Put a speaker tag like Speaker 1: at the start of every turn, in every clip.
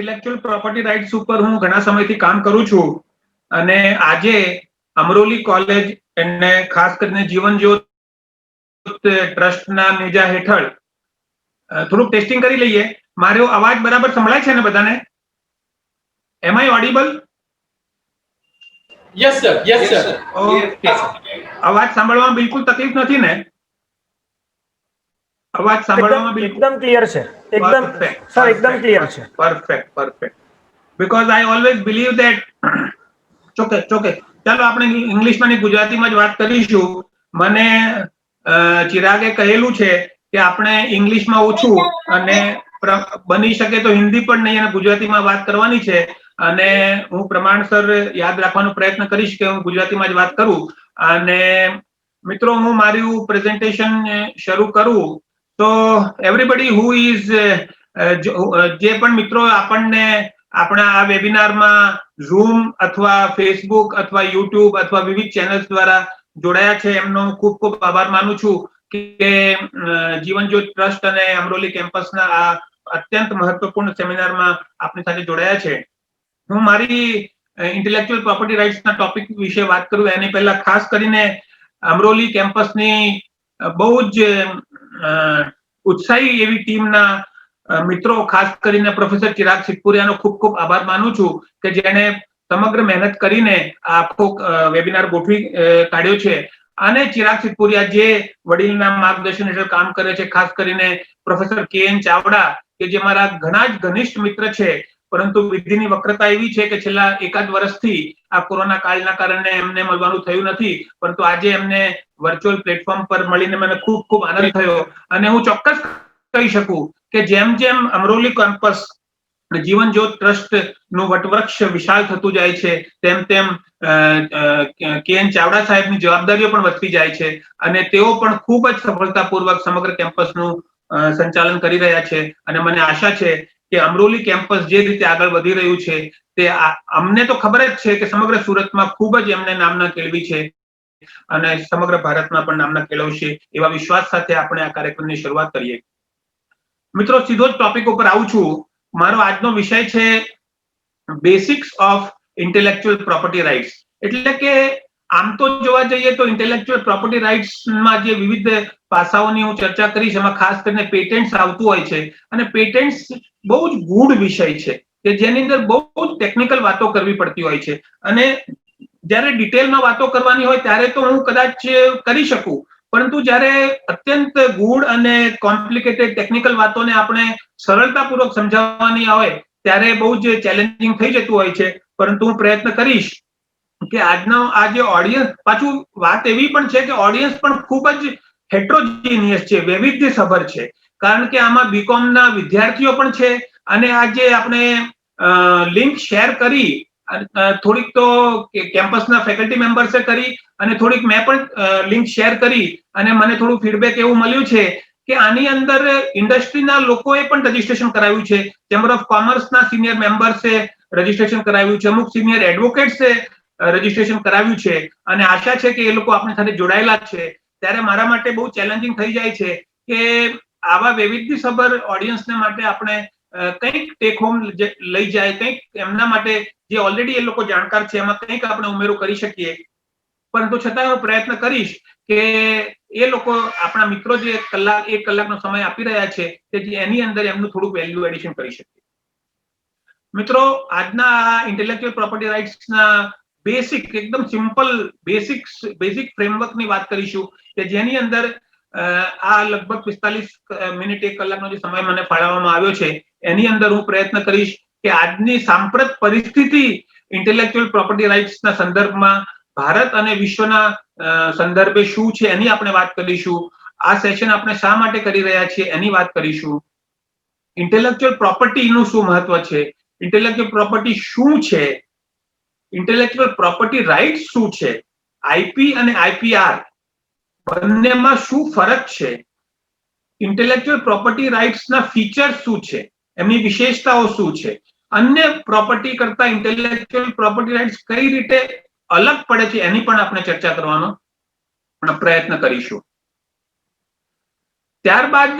Speaker 1: Intellectual property rights ઉપર હું ઘણા સમયથી કામ કરું છું અને આજે અમરોલી કોલેજ અને ખાસ કરીને જીવન જ્યોત ટ્રસ્ટના નેજા હેઠળ થોડુંક ટેસ્ટિંગ કરી લઈએ. મારો અવાજ બરાબર સંભળાય છે ને બધાને? Am I audible?
Speaker 2: Yes sir, yes sir.
Speaker 1: Okay. અવાજ સાંભળવામાં બિલકુલ તકલીફ નથી ને? અવાજ સાંભળવામાં બિલકુલ
Speaker 3: એકદમ ક્લિયર છે. એકદમ સર, એકદમ ક્લિયર છે.
Speaker 1: Perfect. Because I always believe that ચોકે ચાલો આપણે ઇંગ્લિશમાં ગુજરાતીમાં જ વાત કરીશું. મને ચિરાગે કહેલું છે કે આપણે ઇંગ્લિશમાં ઓછું અને બની શકે તો હિન્દી પણ નહીં અને ગુજરાતીમાં વાત કરવાની છે. અને હું પ્રમાણસર યાદ રાખવાનો પ્રયત્ન કરીશ કે હું ગુજરાતીમાં જ વાત કરું. અને મિત્રો, હું મારું પ્રેઝન્ટેશન શરૂ કરું તો એવરીબડી હુ ઇઝ જે પણ મિત્રો આપણને આપણા આ વેબિનારમાં ઝૂમ અથવા ફેસબુક અથવા યુટ્યુબ અથવા વિવિધ ચેનલ્સ દ્વારા જોડાયા છે એમનો ખૂબ ખૂબ આભાર માનું છું કે જીવન જ્યોત ટ્રસ્ટ અને અમરોલી કેમ્પસના આ અત્યંત મહત્વપૂર્ણ સેમિનારમાં આપણી સાથે જોડાયા છે. હું મારી ઇન્ટેલેક્ચ્યુઅલ પ્રોપર્ટી રાઇટ્સના ટોપિક વિશે વાત કરું એની પહેલા ખાસ કરીને અમરોલી કેમ્પસની બહુ જ ઉત્સાહી એવી ટીમના મિત્રો, ખાસ કરીને પ્રોફેસર ચિરાગ સિકપુરિયાનો ખૂબ ખૂબ આભાર માનું છું કે જેણે સમગ્ર મહેનત કરીને આખો વેબિનાર ગોઠવી કાઢ્યો છે. અને ચિરાગ સિકપુરિયા જે વડીલના માર્ગદર્શન હેઠળ કામ કરે છે, ખાસ કરીને પ્રોફેસર કે.એન. ચાવડા કે જે મારા ઘણા જ ઘનિષ્ઠ મિત્ર છે, પરંતુ વિધિની વક્રતા એવી છે કે છેલ્લા એકાદ વર્ષથી આ કોરોના કાળના કારણે એમને મળવાનું થયું નથી, પરંતુ આજે એમને વર્ચ્યુઅલ પ્લેટફોર્મ પર મળીને મને ખૂબ ખૂબ આનંદ થયો. અને હું ચોક્કસ કહી શકું કે જેમ જેમ અમરોલી કેમ્પસ જીવન જ્યોત ટ્રસ્ટ નું વટવૃક્ષ વિશાળ થતું જાય છે તેમ તેમ કે.એન. ચાવડા સાહેબની જવાબદારીઓ પણ વધતી જાય છે અને તેઓ પણ ખૂબ જ સફળતાપૂર્વક સમગ્ર કેમ્પસનું સંચાલન કરી રહ્યા છે. અને મને આશા છે કે અમરોલી કેમ્પસ જે રીતે આગળ વધી રહ્યું છે તે અમને તો ખબર જ છે કે સમગ્ર સુરતમાં ખૂબ જ એમને નામના કેળવી છે અને સમગ્ર ભારતમાં પણ નામના કેળવશે એવા વિશ્વાસ સાથે આપણે આ કાર્યક્રમની શરૂઆત કરીએ. મિત્રો, સીધો જ ટોપિક ઉપર આવું છું. મારો આજનો વિષય છે basics of intellectual property rights. એટલે કે આમ તો જોવા જઈએ તો ઇન્ટેલેક્ચ્યુઅલ પ્રોપર્ટી રાઇટ્સમાં જે વિવિધ પાસાઓની હું ચર્ચા કરીશ એમાં ખાસ કરીને પેટન્ટ્સ આવતું હોય છે. અને પેટન્ટ્સ બહુ જ ગૂઢ વિષય છે કે જેની અંદર બહુ જ ટેકનિકલ વાતો કરવી પડતી હોય છે. અને જ્યારે ડિટેલમાં વાતો કરવાની હોય ત્યારે તો હું કદાચ કરી શકું, પરંતુ જ્યારે અત્યંત ગૂઢ અને કોમ્પ્લિકેટેડ ટેકનિકલ વાતોને આપણે સરળતાપૂર્વક સમજાવવાની હોય ત્યારે બહુ જ ચેલેન્જિંગ થઈ જતું હોય છે. પરંતુ હું પ્રયત્ન કરીશ કે આજનો આ જે ઓડિયન્સ, પાછું વાત એવી પણ છે કે ઓડિયન્સ પણ ખૂબ જ હેટ્રોજીનિયસ છે, વૈવિધ્યસભર છે. કારણ કે આમાં બીકોમના વિદ્યાર્થીઓ પણ છે અને આજે આપણે લિંક શેર કરી થોડીક તો કેમ્પસના ફેકલ્ટી મેમ્બર્સે કરી અને થોડીક મેં પણ લિંક શેર કરી અને મને થોડું ફીડબેક એવું મળ્યું છે કે આની અંદર ઇન્ડસ્ટ્રીના લોકોએ પણ રજીસ્ટ્રેશન કરાવ્યું છે. ચેમ્બર ઓફ કોમર્સના સિનિયર મેમ્બર્સે રજીસ્ટ્રેશન કરાવ્યું છે, અમુક સિનિયર એડવોકેટ્સે રજીસ્ટ્રેશન કરાવ્યું છે અને આશા છે કે એ લોકો આપણી સાથે જોડાયેલા છે. ત્યારે મારા માટે બહુ ચેલેન્જિંગ થઈ જાય છે કે આવા વૈવિધ્યસભર ઓડિયન્સને માટે આપણે કંઈક ટેક હોમ લઈ જાય, કંઈક એમના માટે જે ઓલરેડી એ લોકો જાણકાર છે એમાં કંઈક આપણે ઉમેરો કરી શકીએ. પરંતુ છતાં હું પ્રયત્ન કરીશ કે એ લોકો, આપણા મિત્રો જે એક કલાકનો સમય આપી રહ્યા છે કે એની અંદર એમનું થોડુંક વેલ્યુ એડિશન કરી શકીએ. મિત્રો, આજના આ ઇન્ટેલેક્ચ્યુઅલ પ્રોપર્ટી રાઇટ્સના બેસિક, એકદમ સિમ્પલ બેસિક ફ્રેમવર્કની વાત કરીશું કે જેની અંદર આ લગભગ 45 મિનિટ, 1 કલાકનો જે સમય મને ફાળવવામાં આવ્યો છે એની અંદર હું પ્રયત્ન કરીશ કે આજની સાંપ્રત પરિસ્થિતિ ઇન્ટેલેક્ચ્યુઅલ પ્રોપર્ટી રાઇટ્સના સંદર્ભમાં ભારત અને વિશ્વના સંદર્ભે શું છે એની આપણે વાત કરીશું. આ સેશન આપણે શા માટે કરી રહ્યા છીએ એની વાત કરીશું. ઇન્ટેલેક્ચ્યુઅલ પ્રોપર્ટીનું શું મહત્વ છે, ઇન્ટેલેક્ચ્યુઅલ પ્રોપર્ટી શું છે, ઇન્ટેલેક્ચ્યુઅલ પ્રોપર્ટી રાઇટ્સ શું છે, આઈપી અને આઈપીઆર બંનેમાં શું ફરક છે, ઇન્ટેલેક્ચ્યુઅલ પ્રોપર્ટી રાઇટ્સના ફીચર્સ શું છે, એમની વિશેષતાઓ શું છે, અન્ય પ્રોપર્ટી કરતા ઇન્ટેલેક્ચ્યુઅલ પ્રોપર્ટી રાઇટ્સ કઈ રીતે અલગ પડે છે એની પણ આપણે ચર્ચા કરવાનો પ્રયત્ન કરીશું. ત્યારબાદ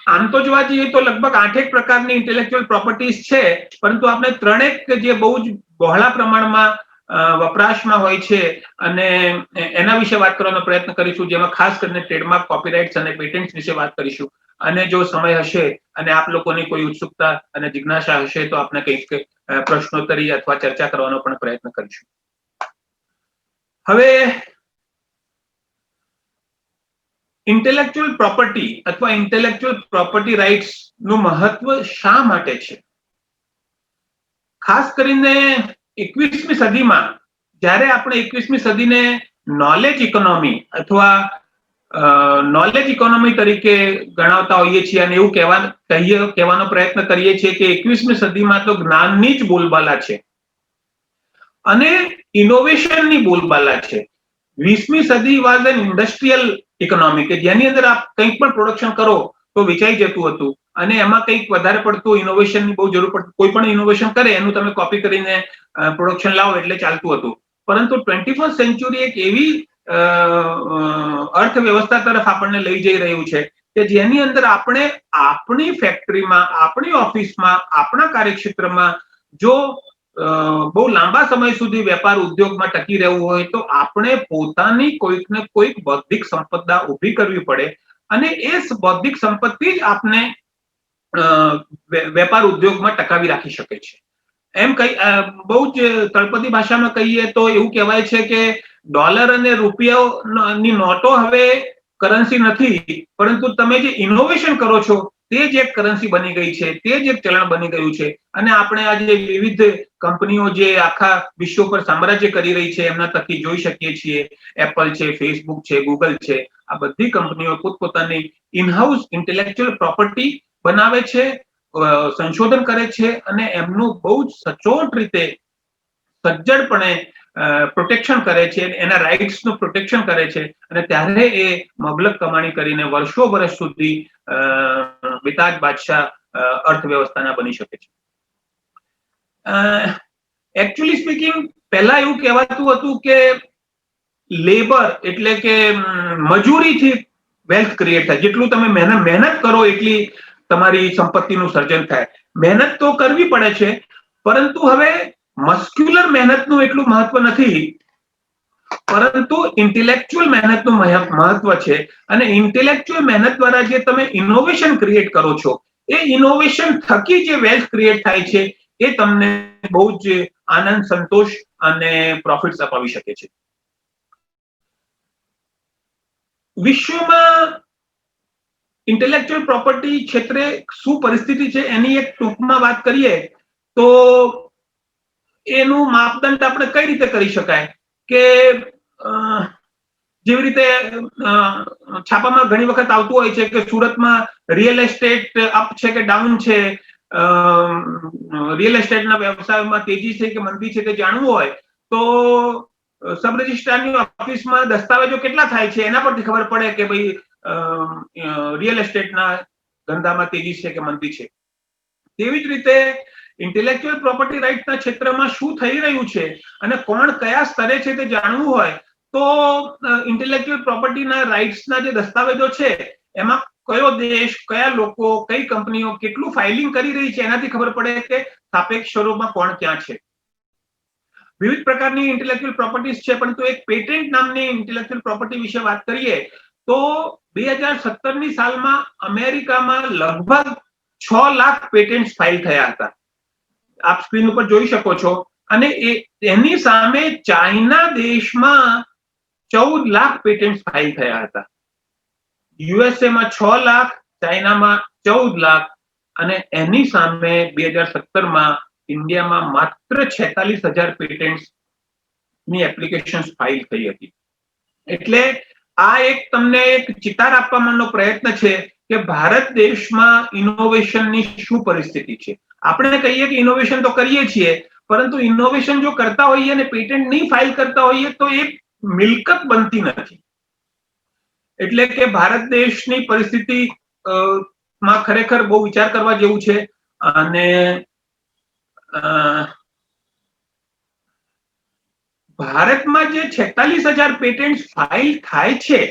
Speaker 1: આમ તો જોવા જઈએ તો લગભગ 8 પ્રકારની ઇન્ટેલેક્ચ્યુઅલ પ્રોપર્ટીઝ છે, પરંતુ આપણે 3 જે બહુ જ બહોળા પ્રમાણમાં વપરાશમાં હોય છે અને એના વિશે વાત કરવાનો પ્રયત્ન કરીશું, જેમાં ખાસ કરીને ટ્રેડમાર્ક, કોપીરાઇટ્સ અને પેટન્ટ્સ વિશે વાત કરીશું. અને જો સમય હશે અને આપ લોકોની કોઈ ઉત્સુકતા અને જિજ્ઞાસા હશે તો આપણે કંઈક પ્રશ્નોત્તરી અથવા ચર્ચા કરવાનો પણ પ્રયત્ન કરીશું. હવે ઇન્ટેલેક્ચ્યુઅલ પ્રોપર્ટી અથવા ઇન્ટેલેક્ચ્યુઅલ પ્રોપર્ટી રાઇટ્સ નું મહત્વ શા માટે છે? ખાસ કરીને 21મી સદીમાં જ્યારે આપણે 21મી સદીને નોલેજ ઇકોનોમી અથવા નોલેજ ઇકોનોમી તરીકે ગણાવતા હોઈએ છીએ અને એવું કહેવાનો પ્રયત્ન કરીએ છીએ કે 21મી સદીમાં તો જ્ઞાનની જ બોલબાલા છે અને ઇનોવેશનની બોલબાલા છે. 20મી સદી વોઝ એન ઇન્ડસ્ટ્રીયલ ઇકોનોમી કે જેની અંદર આપ કંઈક પણ પ્રોડક્શન કરો તો વેચાઈ જતું હતું અને એમાં કંઈક વધારે પડતું ઇનોવેશનની બહુ જરૂર પડતી. કોઈ પણ ઇનોવેશન કરે એનું તમે કોપી કરીને પ્રોડક્શન લાવો એટલે ચાલતું હતું. પરંતુ 21st સેન્ચુરી એક એવી અર્થવ્યવસ્થા તરફ આપણને લઈ જઈ રહ્યું છે કે જેની અંદર આપણે આપણી ફેક્ટરીમાં, આપણી ઓફિસમાં, આપણા કાર્યક્ષેત્રમાં જો બહુ લાંબા સમય સુધી વેપાર ઉદ્યોગમાં ટકી રહેવું હોય તો આપણે પોતાની કોઈક ને કોઈક બૌદ્ધિક સંપદા ઊભી કરવી પડે અને એ બૌદ્ધિક સંપત્તિ જ આપને વેપાર ઉદ્યોગમાં ટકાવી રાખી શકે છે. એમ બહુ જ તળપદી ભાષામાં કહીએ તો એવું કહેવાય છે કે ડોલર અને રૂપિયાની નોટો હવે કરન્સી નથી, પરંતુ તમે જે ઇનોવેશન કરો છો તે જ એક કરન્સી બની ગઈ છે, તે જ એક ચલણ બની ગયું છે. અને આપણે આજે વિવિધ કંપનીઓ જે આખા વિશ્વ પર સામ્રાજ્ય કરી રહી છે એમના થકી જોઈ શકીએ છીએ. એપલ છે, ફેસબુક છે, ગૂગલ છે, આ બધી કંપનીઓ પોતપોતાની ઇનહાઉસ ઇન્ટેલેક્ચ્યુઅલ પ્રોપર્ટી બનાવે છે, સંશોધન કરે છે અને એમનું બહુ જ સચોટ રીતે સજ્જડપણે પ્રોટેક્શન કરે છે, એના રાઇટ્સનું પ્રોટેક્શન કરે છે અને ત્યારે એ મબલક કમાણી કરીને વર્ષો સુધી બેતાજ બાદશાહ અર્થવ્યવસ્થાના બની શકે છે. એકચ્યુઅલી સ્પીકિંગ પહેલા એવું કહેવાતું હતું કે લેબર એટલે કે મજૂરીથી વેલ્થ ક્રિએટ થાય. જેટલું તમે મહેનત કરો એટલી તમારી સંપત્તિનું સર્જન થાય. મહેનત તો કરવી પડે છે, પરંતુ હવે મસ્ક્યુલર મહેનતનું એટલું મહત્વ નથી, પરંતુ ઇન્ટેલેક્ચ્યુઅલ મહેનતનું મહત્વ છે. અને ઇન્ટેલેક્ચ્યુઅલ મહેનત દ્વારા જે તમે ઇનોવેશન ક્રિએટ કરો છો એ ઇનોવેશન થકી જે વેલ્થ ક્રિએટ થાય છે એ તમને બહુ જ આનંદ, સંતોષ અને પ્રોફિટ્સ અપાવી શકે છે. વિશ્વમાં ઇન્ટેલેક્ચ્યુઅલ પ્રોપર્ટી ક્ષેત્રે શું પરિસ્થિતિ છે એની એક ટૂંકમાં વાત કરીએ તો એનું માપદંડ આપણે કઈ રીતે કરી શકાય કે જેવી રીતે છાપામાં ઘણી વખત આવતું હોય છે કે સુરતમાં રિયલ એસ્ટેટ અપ છે કે ડાઉન છે, રિયલ એસ્ટેટના વ્યવસાયમાં તેજી છે કે મંદી છે તે જાણવું હોય તો સબ રજિસ્ટ્રારની ઓફિસમાં દસ્તાવેજો કેટલા થાય છે એના પરથી ખબર પડે કે ભાઈ રિયલ એસ્ટેટના ધંધામાં તેજી છે કે મંદી છે. તેવી જ રીતે ઇન્ટેલેક્ચ્યુઅલ પ્રોપર્ટી રાઇટ્સના ક્ષેત્રમાં શું થઈ રહ્યું છે અને કોણ કયા સ્તરે છે તે જાણવું હોય તો ઇન્ટેલેક્ચ્યુઅલ પ્રોપર્ટીના રાઇટ્સના જે દસ્તાવેજો છે એમાં કયો દેશ, કયા લોકો, કઈ કંપનીઓ કેટલું ફાઇલિંગ કરી રહી છે એનાથી ખબર પડે કે સાપેક્ષ સ્વરૂપમાં કોણ ક્યાં છે. વિવિધ પ્રકારની ઇન્ટેલેક્ચ્યુઅલ પ્રોપર્ટીઝ છે, પરંતુ એક પેટન્ટ નામની ઇન્ટેલેક્ચ્યુઅલ પ્રોપર્ટી વિશે વાત કરીએ તો 2017ની સાલમાં અમેરિકામાં લગભગ 6 લાખ પેટન્ટ ફાઇલ થયા હતા. આપ સ્ક્રીન ઉપર જોઈ શકો છો. અને એની સામે ચાઇના દેશમાં 14 લાખ પેટન્ટ ફાઇલ થયા હતા. યુએસએમાં 6 લાખ, ચાઇનામાં 14 લાખ અને એની સામે 2017માં ઇન્ડિયામાં માત્ર 46,000 પેટન્ટની એપ્લિકેશન્સ ફાઇલ થઈ હતી. એટલે આ એક તમને એક ચિતાર આપવાનો પ્રયત્ન છે કે ભારત દેશમાં ઇનોવેશનની શું પરિસ્થિતિ છે. આપણે કહીએ કે ઇનોવેશન તો કરીએ છીએ, પરંતુ ઇનોવેશન જો કરતા હોઈએ અને પેટન્ટ નહીં ફાઇલ કરતા હોઈએ તો એ મિલકત બનતી નથી. એટલે કે ભારત દેશની પરિસ્થિતિ માં ખરેખર બહુ વિચાર કરવા જેવું છે. અને ભારતમાં જે 46,000 પેટન્ટ ફાઇલ થાય છે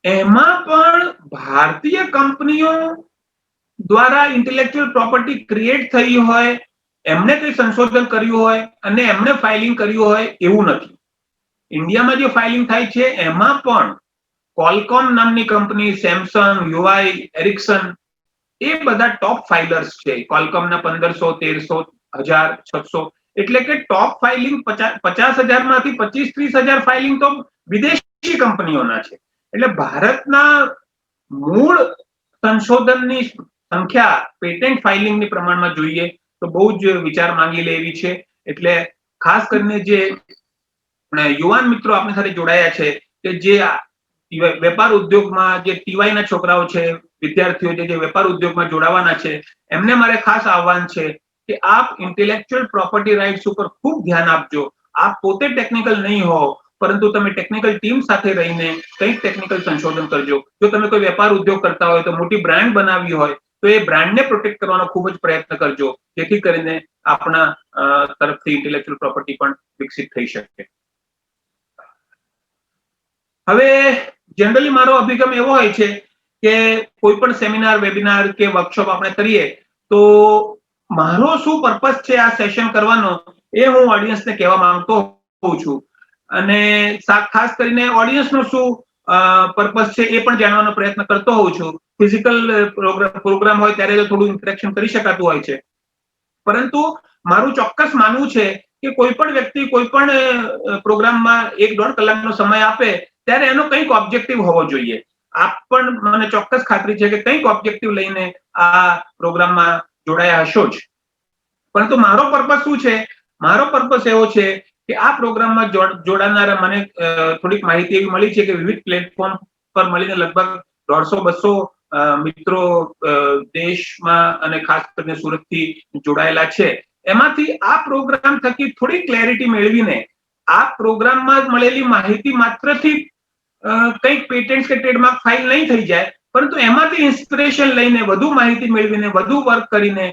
Speaker 1: એમાં પણ ભારતીય કંપનીઓ દ્વારા ઇન્ટેલેક્ચ્યુઅલ પ્રોપર્ટી ક્રિએટ થઈ હોય, એમને કંઈ સંશોધન કર્યું હોય અને એમને ફાઇલિંગ કર્યું હોય એવું નથી. ઇન્ડિયામાં જે ફાઇલિંગ થાય છે એમાં પણ કોલકોમ નામની કંપની, સેમસંગ, યુઆઈ, એરિક્સન એ બધા ટોપ ફાઇલર્સ છે. કોલકોમના 1500, 1300, 1000, 600 એટલે કે ટોપ ફાઇલિંગ 50,000 માંથી 25-30,000 ફાઇલિંગ તો વિદેશી કંપનીઓના છે. એટલે ભારતના મૂળ સંશોધનની સંખ્યા પેટન્ટ ફાઇલિંગની પ્રમાણમાં જોઈએ તો બહુ જ વિચાર માંગી લે એવી છે. એટલે ખાસ કરીને જે યુવાન મિત્રો આપણી સાથે જોડાયા છે કે જે વેપાર ઉદ્યોગમાં જે ટીવાય ના છોકરાઓ છે, વિદ્યાર્થીઓ જે વેપાર ઉદ્યોગમાં જોડાવાના છે, એમને મારે ખાસ આહવાન છે કે આપ ઇન્ટેલેક્ચ્યુઅલ પ્રોપર્ટી રાઇટ્સ ઉપર ખૂબ ધ્યાન આપજો. આપ પોતે ટેકનિકલ નહીં હો, પરંતુ તમે ટેકનિકલ ટીમ સાથે રહીને કંઈક ટેકનિકલ સંશોધન કરજો. જો તમે કોઈ વેપાર ઉદ્યોગ કરતા હોય તો મોટી બ્રાન્ડ બનાવવી હોય તો એ બ્રાન્ડને પ્રોટેક્ટ કરવાનો ખૂબ જ પ્રયત્ન કરજો, જેથી કરીને આપણા તરફથી ઇન્ટેલેક્ચ્યુઅલ પ્રોપર્ટી પણ વિકસિત થઈ શકે. હવે જનરલી મારો અભિગમ એવો હોય છે કે કોઈ પણ સેમિનાર, વેબિનાર કે વર્કશોપ આપણે કરીએ તો મારો શું પર્પસ છે આ સેશન કરવાનો એ હું ઓડિયન્સને કહેવા માંગતો હોઉં છું. અને ખાસ કરીને ઓડિયન્સનો શું પર્પસ છે એ પણ જાણવાનો પ્રયત્ન કરતો હોઉં છું. ફિઝિકલ પ્રોગ્રામ હોય ત્યારે તો થોડું ઇન્ટરેક્શન કરી શકાતું હોય છે, પરંતુ મારું ચોક્કસ માનવું છે કે કોઈ પણ વ્યક્તિ કોઈ પણ પ્રોગ્રામમાં 1-1.5 કલાકનો સમય આપે ત્યારે એનો કંઈક ઓબ્જેક્ટિવ હોવો જોઈએ. આપ પણ મને ચોક્કસ ખાતરી છે કે કંઈક ઓબ્જેક્ટિવ લઈને આ પ્રોગ્રામમાં જોડાયા હશો જ. પરંતુ મારો પર્પસ શું છે? મારો પર્પસ એવો છે કે આ પ્રોગ્રામમાં જોડાનારા મને થોડીક માહિતી એવી મળી છે કે વિવિધ પ્લેટફોર્મ પર મળીને લગભગ 150-200 મિત્રો દેશમાં અને ખાસ કરીને સુરતથી જોડાયેલા છે. એમાંથી આ પ્રોગ્રામ થકી થોડી ક્લેરિટી મેળવીને આ પ્રોગ્રામમાં મળેલી માહિતી માત્રથી કંઈક પેટન્ટ કે ટ્રેડમાર્ક ફાઇલ નહીં થઈ જાય, પરંતુ એમાંથી ઇન્સ્પિરેશન લઈને વધુ માહિતી મેળવીને વધુ વર્ક કરીને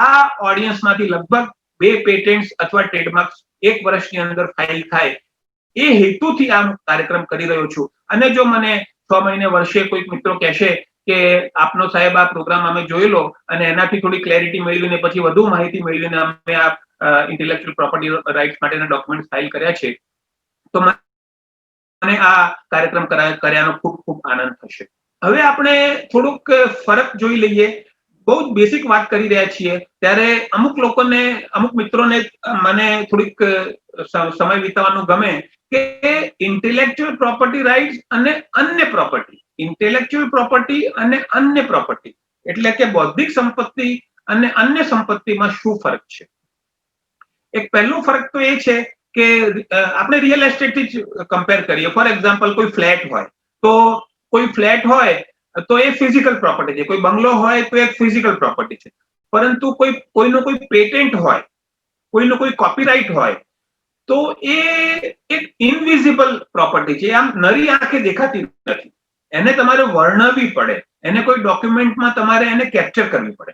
Speaker 1: આ ઓડિયન્સમાંથી લગભગ 2 પેટન્ટ અથવા ટ્રેડમાર્ક 1 વર્ષની અંદર ફાઇલ થાય એ હેતુથી આ કાર્યક્રમ કરી રહ્યો છું. અને જો મને 6 મહિને, વર્ષે કોઈક મિત્રો કહેશે કે આપનો સાહેબ આ પ્રોગ્રામ અમે જોયેલો અને એનાથી થોડી ક્લેરિટી મેળવીને પછી વધુ માહિતી મેળવીને અમે આ ઇન્ટેલેક્ચ્યુઅલ પ્રોપર્ટી રાઇટ્સ માટેના ડોક્યુમેન્ટ ફાઇલ કર્યા છે, તો મને આ કાર્યક્રમ કર્યાનો ખૂબ ખૂબ આનંદ થશે. હવે આપણે થોડુંક ફરક જોઈ લઈએ. બહુ જ બેસિક વાત કરી રહ્યા છીએ ત્યારે અમુક લોકોને, અમુક મિત્રોને મને થોડીક સમય વિતાવવાનું ગમે કે ઇન્ટેલેક્ચ્યુઅલ પ્રોપર્ટી રાઇટ્સ અને અન્ય પ્રોપર્ટી, ઇન્ટેલેક્ચ્યુઅલ પ્રોપર્ટી અને અન્ય પ્રોપર્ટી એટલે કે બૌદ્ધિક સંપત્તિ અને અન્ય સંપત્તિમાં શું ફરક છે. એક પહેલો ફરક તો એ છે કે આપણે રિયલ એસ્ટેટથી જ કમ્પેર કરીએ. ફોર એક્ઝામ્પલ, કોઈ ફ્લેટ હોય તો કોઈ ફ્લેટ હોય તો એ ફિઝિકલ પ્રોપર્ટી છે, કોઈ બંગલો હોય તો એક ફિઝિકલ પ્રોપર્ટી છે. પરંતુ કોઈનો કોઈ પેટેન્ટ હોય, કોઈનો કોઈ કોપીરાઇટ હોય તો એ એક ઇનવિઝિબલ પ્રોપર્ટી છે. આમ નરી આંખે દેખાતી નથી, એને તમારે વર્ણવવી પડે, એને કોઈ ડોક્યુમેન્ટમાં તમારે એને કેપ્ચર કરવી પડે.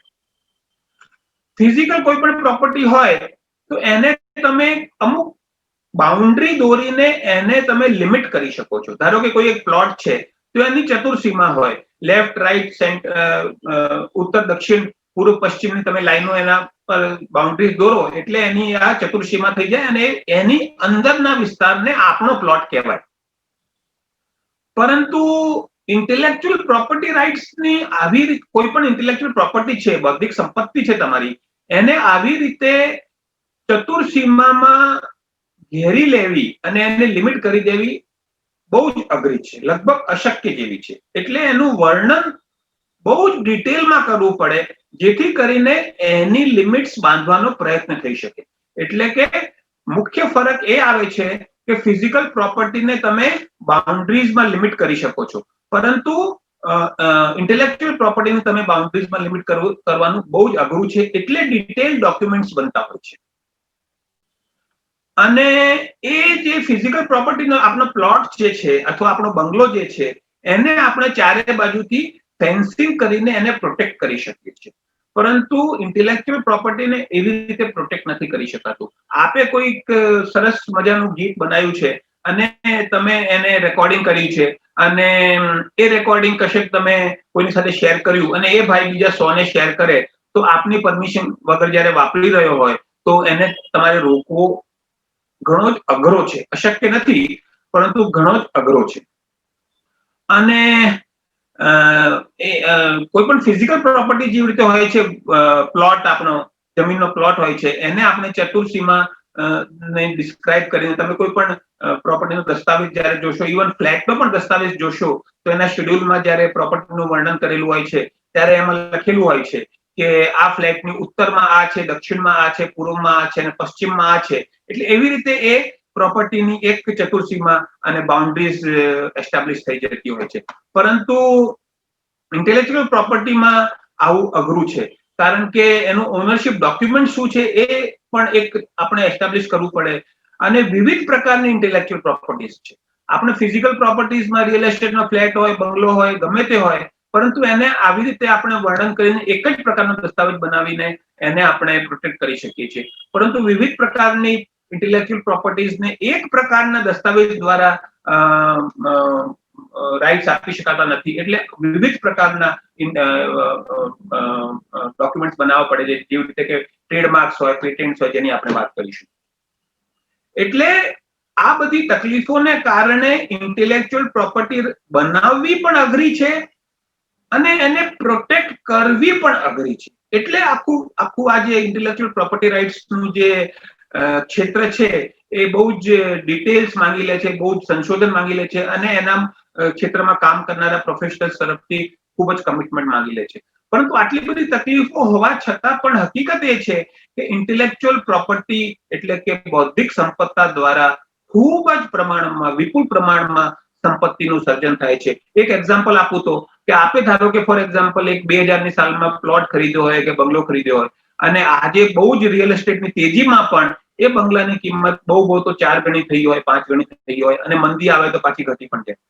Speaker 1: ફિઝિકલ કોઈ પણ પ્રોપર્ટી હોય તો એને તમે અમુક બાઉન્ડ્રી દોરીને એને તમે લિમિટ કરી શકો છો. ધારો કે કોઈ એક પ્લોટ છે તો એની ચતુર્સીમા હોય, લેફ્ટ, રાઈટ, ઉત્તર, દક્ષિણ, પૂર્વ, પશ્ચિમની તમે લાઈનો એના પર બાઉન્ડ્રી દોરો એટલે એની આ ચતુર્સીમા થઈ જાય અને એની અંદરના વિસ્તારને આપણો પ્લોટ કહેવાય. પરંતુ ઇન્ટેલેક્ચ્યુઅલ પ્રોપર્ટી રાઇટ્સની આવી રીતે કોઈ પણ ઇન્ટેલેક્ચ્યુઅલ પ્રોપર્ટી છે, બૌદ્ધિક સંપત્તિ છે તમારી, એને આવી રીતે ચતુર્સીમામાં ઘેરી લેવી અને એને લિમિટ કરી દેવી બહુ જ અઘરી છે, લગભગ અશક્ય જેવી છે. એટલે એનું વર્ણન બહુ જ ડિટેલમાં કરવું પડે જેથી કરીને એની લિમિટ્સ બાંધવાનો પ્રયત્ન થઈ શકે. એટલે કે મુખ્ય ફરક એ આવે છે કે ફિઝિકલ પ્રોપર્ટીને તમે બાઉન્ડ્રીઝમાં લિમિટ કરી શકો છો, પરંતુ ઇન્ટેલેક્ચ્યુઅલ પ્રોપર્ટીને તમે બાઉન્ડ્રીઝમાં લિમિટ કરવાનું બહુ જ અઘરું છે. એટલે ડિટેલ ડોક્યુમેન્ટ્સ બનતા હોય છે. અને એ જે ફિઝિકલ પ્રોપર્ટીનો આપણો પ્લોટ જે છે અથવા આપણો બંગલો જે છે એને આપણે ચારે બાજુથી ફેન્સિંગ કરીને એને પ્રોટેક્ટ કરી શકીએ છીએ, પરંતુ ઇન્ટેલેક્ચ્યુઅલ પ્રોપર્ટીને એવી રીતે પ્રોટેક્ટ નથી કરી શકાતું. આપે કોઈક સરસ મજાનું ગીત બનાવ્યું છે અને તમે એને રેકોર્ડિંગ કર્યું છે અને એ રેકોર્ડિંગ કશેક તમે કોઈની સાથે શેર કર્યું અને એ ભાઈ બીજા 100 ને શેર કરે, તો આપની પરમિશન વગર જયારે વાપરી રહ્યો હોય તો એને તમારે રોકવો ઘણો જ અઘરો છે. અશક્ય નથી, પરંતુ ઘણો જ અઘરો છે. અને કોઈ પણ ફિઝિકલ પ્રોપર્ટી જેવી રીતે હોય છે, પ્લોટ આપણો જમીનનો પ્લોટ હોય છે, એને આપણે ચતુર્સીમાં ને ડિસ્ક્રાઇબ કરીને તમે કોઈ પણ પ્રોપર્ટીનો દસ્તાવેજ જ્યારે જોશો, ઇવન ફ્લેટનો પણ દસ્તાવેજ જોશો, તો એના શેડ્યુલમાં જ્યારે પ્રોપર્ટીનું વર્ણન કરેલું હોય છે ત્યારે એમાં લખેલું હોય છે કે આ ફ્લેટની ઉત્તરમાં આ છે, દક્ષિણમાં આ છે, પૂર્વમાં આ છે અને પશ્ચિમમાં આ છે. એટલે એવી રીતે એ પ્રોપર્ટીની એક ચતુર્સીમાં અને બાઉન્ડ્રીઝ એસ્ટાબ્લિશ થઈ જતી હોય છે. પરંતુ ઇન્ટેલેક્ચ્યુઅલ પ્રોપર્ટીમાં આવું અઘરું છે, કારણ કે એનું ઓનરશિપ ડોક્યુમેન્ટ શું છે એ પણ એક આપણે એસ્ટાબ્લિશ કરવું પડે. અને વિવિધ પ્રકારની ઇન્ટેલેક્ચ્યુઅલ પ્રોપર્ટીઝ છે. આપણે ફિઝિકલ પ્રોપર્ટીઝમાં રિયલ એસ્ટેટનો ફ્લેટ હોય, બંગલો હોય, ગમે તે હોય, પરંતુ એને આવી રીતે આપણે વર્ણન કરીને એક જ પ્રકારનો દસ્તાવેજ બનાવીને એને આપણે પ્રોટેક્ટ કરી શકીએ છીએ. પરંતુ વિવિધ પ્રકારની ઇન્ટેલેક્ચ્યુઅલ પ્રોપર્ટીઝને એક પ્રકારના દસ્તાવેજ દ્વારા રાઇટ્સ આપી શકાતા નથી. એટલે વિવિધ પ્રકારના ડોક્યુમેન્ટ્સ બનાવવા પડે છે, જેવી રીતે કે ટ્રેડમાર્ક્સ હોય, પેટન્ટ્સ હોય, જેની આપણે વાત કરીશું. એટલે આ બધી તકલીફોને કારણે ઇન્ટેલેક્ચ્યુઅલ પ્રોપર્ટી બનાવવી પણ અઘરી છે અને એને પ્રોટેક્ટ કરવી પણ અઘરી છે. એટલે આખું આ જે ઇન્ટેલેક્ચ્યુઅલ પ્રોપર્ટી રાઇટ્સનું જે ક્ષેત્ર છે એ બહુ જ ડિટેલ્સ માંગી લે છે, બહુ જ સંશોધન માંગી લે છે અને એના ક્ષેત્રમાં કામ કરનારા પ્રોફેશનલ્સ તરફથી ખૂબ જ કમિટમેન્ટ માંગી લે છે. પરંતુ આટલી બધી તકલીફો હોવા છતાં પણ હકીકત એ છે કે ઇન્ટેલેક્ચ્યુઅલ પ્રોપર્ટી એટલે કે બૌદ્ધિક સંપત્તિ દ્વારા ખૂબ જ પ્રમાણમાં, વિપુલ પ્રમાણમાં સંપત્તિનું સર્જન થાય છે. એક એક્ઝામ્પલ આપું તો કે આપે ધારો કે ફોર એક્ઝામ્પલ એક 2000ની સાલમાં પ્લોટ ખરીદ્યો હોય કે બંગલો ખરીદ્યો હોય અને આજે બહુ જ રિયલ એસ્ટેટની તેજીમાં પણ એ બંગલાની કિંમત બહુ તો 4 ગણી થઈ હોય, 5 ગણી થઈ હોય અને મંદી આવે તો પાછી ઘટી પણ જાય.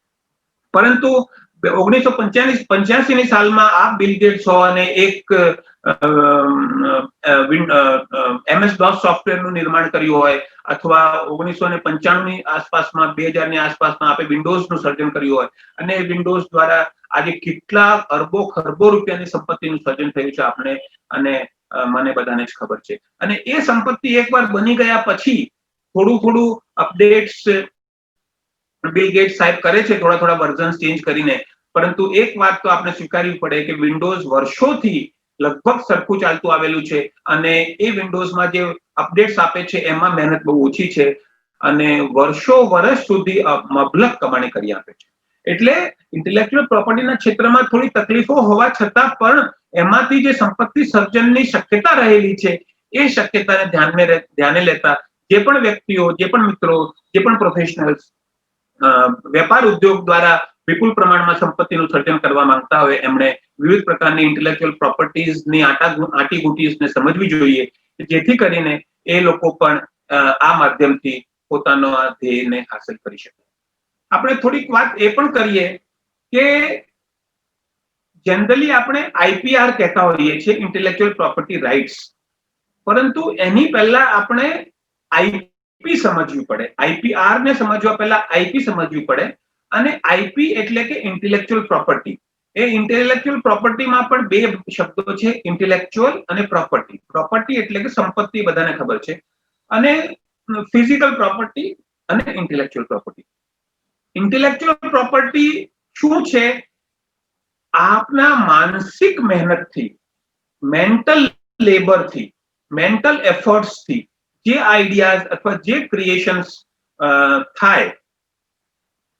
Speaker 1: પરંતુ 1985ની સાલમાં આ બિલ ગેટ્સ હો અને એક MS DOS સોફ્ટવેરનું નિર્માણ કર્યું હોય, અથવા 1995ની આસપાસમાં, 2000ની આસપાસમાં આપણે વિન્ડોઝનું સર્જન કર્યું હોય અને વિન્ડોઝ દ્વારા આજે કેટલા અરબો ખરબો રૂપિયાની સંપત્તિનું સર્જન થયું છે આપણે અને મને બધાને જ ખબર છે. અને એ સંપત્તિ એકવાર બની ગયા પછી થોડું અપડેટ્સ બિલ ગેટ્સ સાહેબ કરે છે, થોડા વર્ઝન્સ ચેન્જ કરીને. પરંતુ એક વાત તો આપણે સ્વીકારવી પડે કે વિન્ડોઝ વર્ષોથી લગભગ સરખું ચાલતું આવેલું છે અને એ વિન્ડોઝમાં જે અપડેટ્સ આપે છે એમાં મહેનત બહુ ઓછી છે અને વર્ષ સુધી મબલક કમાણી કરી આપે છે. એટલે ઇન્ટેલેક્ચ્યુઅલ પ્રોપર્ટીના ક્ષેત્રમાં થોડી તકલીફો હોવા છતાં પણ એમાંથી જે સંપત્તિ સર્જનની શક્યતા રહેલી છે એ શક્યતાને ધ્યાને લેતા જે પણ વ્યક્તિઓ, જે પણ મિત્રો, જે પણ પ્રોફેશનલ્સ વેપાર ઉદ્યોગ દ્વારા વિપુલ પ્રમાણમાં સંપત્તિનું સર્જન કરવા માંગતા હોય એમણે વિવિધ પ્રકારની ઇન્ટેલેક્ચ્યુઅલ પ્રોપર્ટીઝની આંટીઘૂંટીને સમજવી જોઈએ, જેથી કરીને એ લોકો પણ આ માધ્યમથી પોતાનો આ ધ્યેયને હાંસલ કરી શકે. આપણે થોડીક વાત એ પણ કરીએ કે જનરલી આપણે આઈપીઆર કહેતા હોઈએ છીએ, ઇન્ટેલેક્ચ્યુઅલ પ્રોપર્ટી રાઇટ્સ, પરંતુ એની પહેલા આપણે આઈપી સમજવી પડે. આઈપીઆર ને સમજવા પહેલા આઈપી સમજવી પડે. અને આઈપી એટલે કે ઇન્ટેલેક્ચ્યુઅલ પ્રોપર્ટી. એ ઇન્ટેલેક્ચ્યુઅલ પ્રોપર્ટીમાં પણ બે શબ્દો છે, ઇન્ટેલેક્ચ્યુઅલ અને પ્રોપર્ટી. પ્રોપર્ટી એટલે કે સંપત્તિ, બધાને ખબર છે, અને ફિઝિકલ પ્રોપર્ટી અને ઇન્ટેલેક્ચ્યુઅલ પ્રોપર્ટી. ઇન્ટેલેક્ચ્યુઅલ પ્રોપર્ટી શું છે? આપના માનસિક મહેનતથી, મેન્ટલ લેબરથી, મેન્ટલ એફર્ટ્સથી જે આઈડિયાઝ અથવા જે ક્રિએશન્સ થાય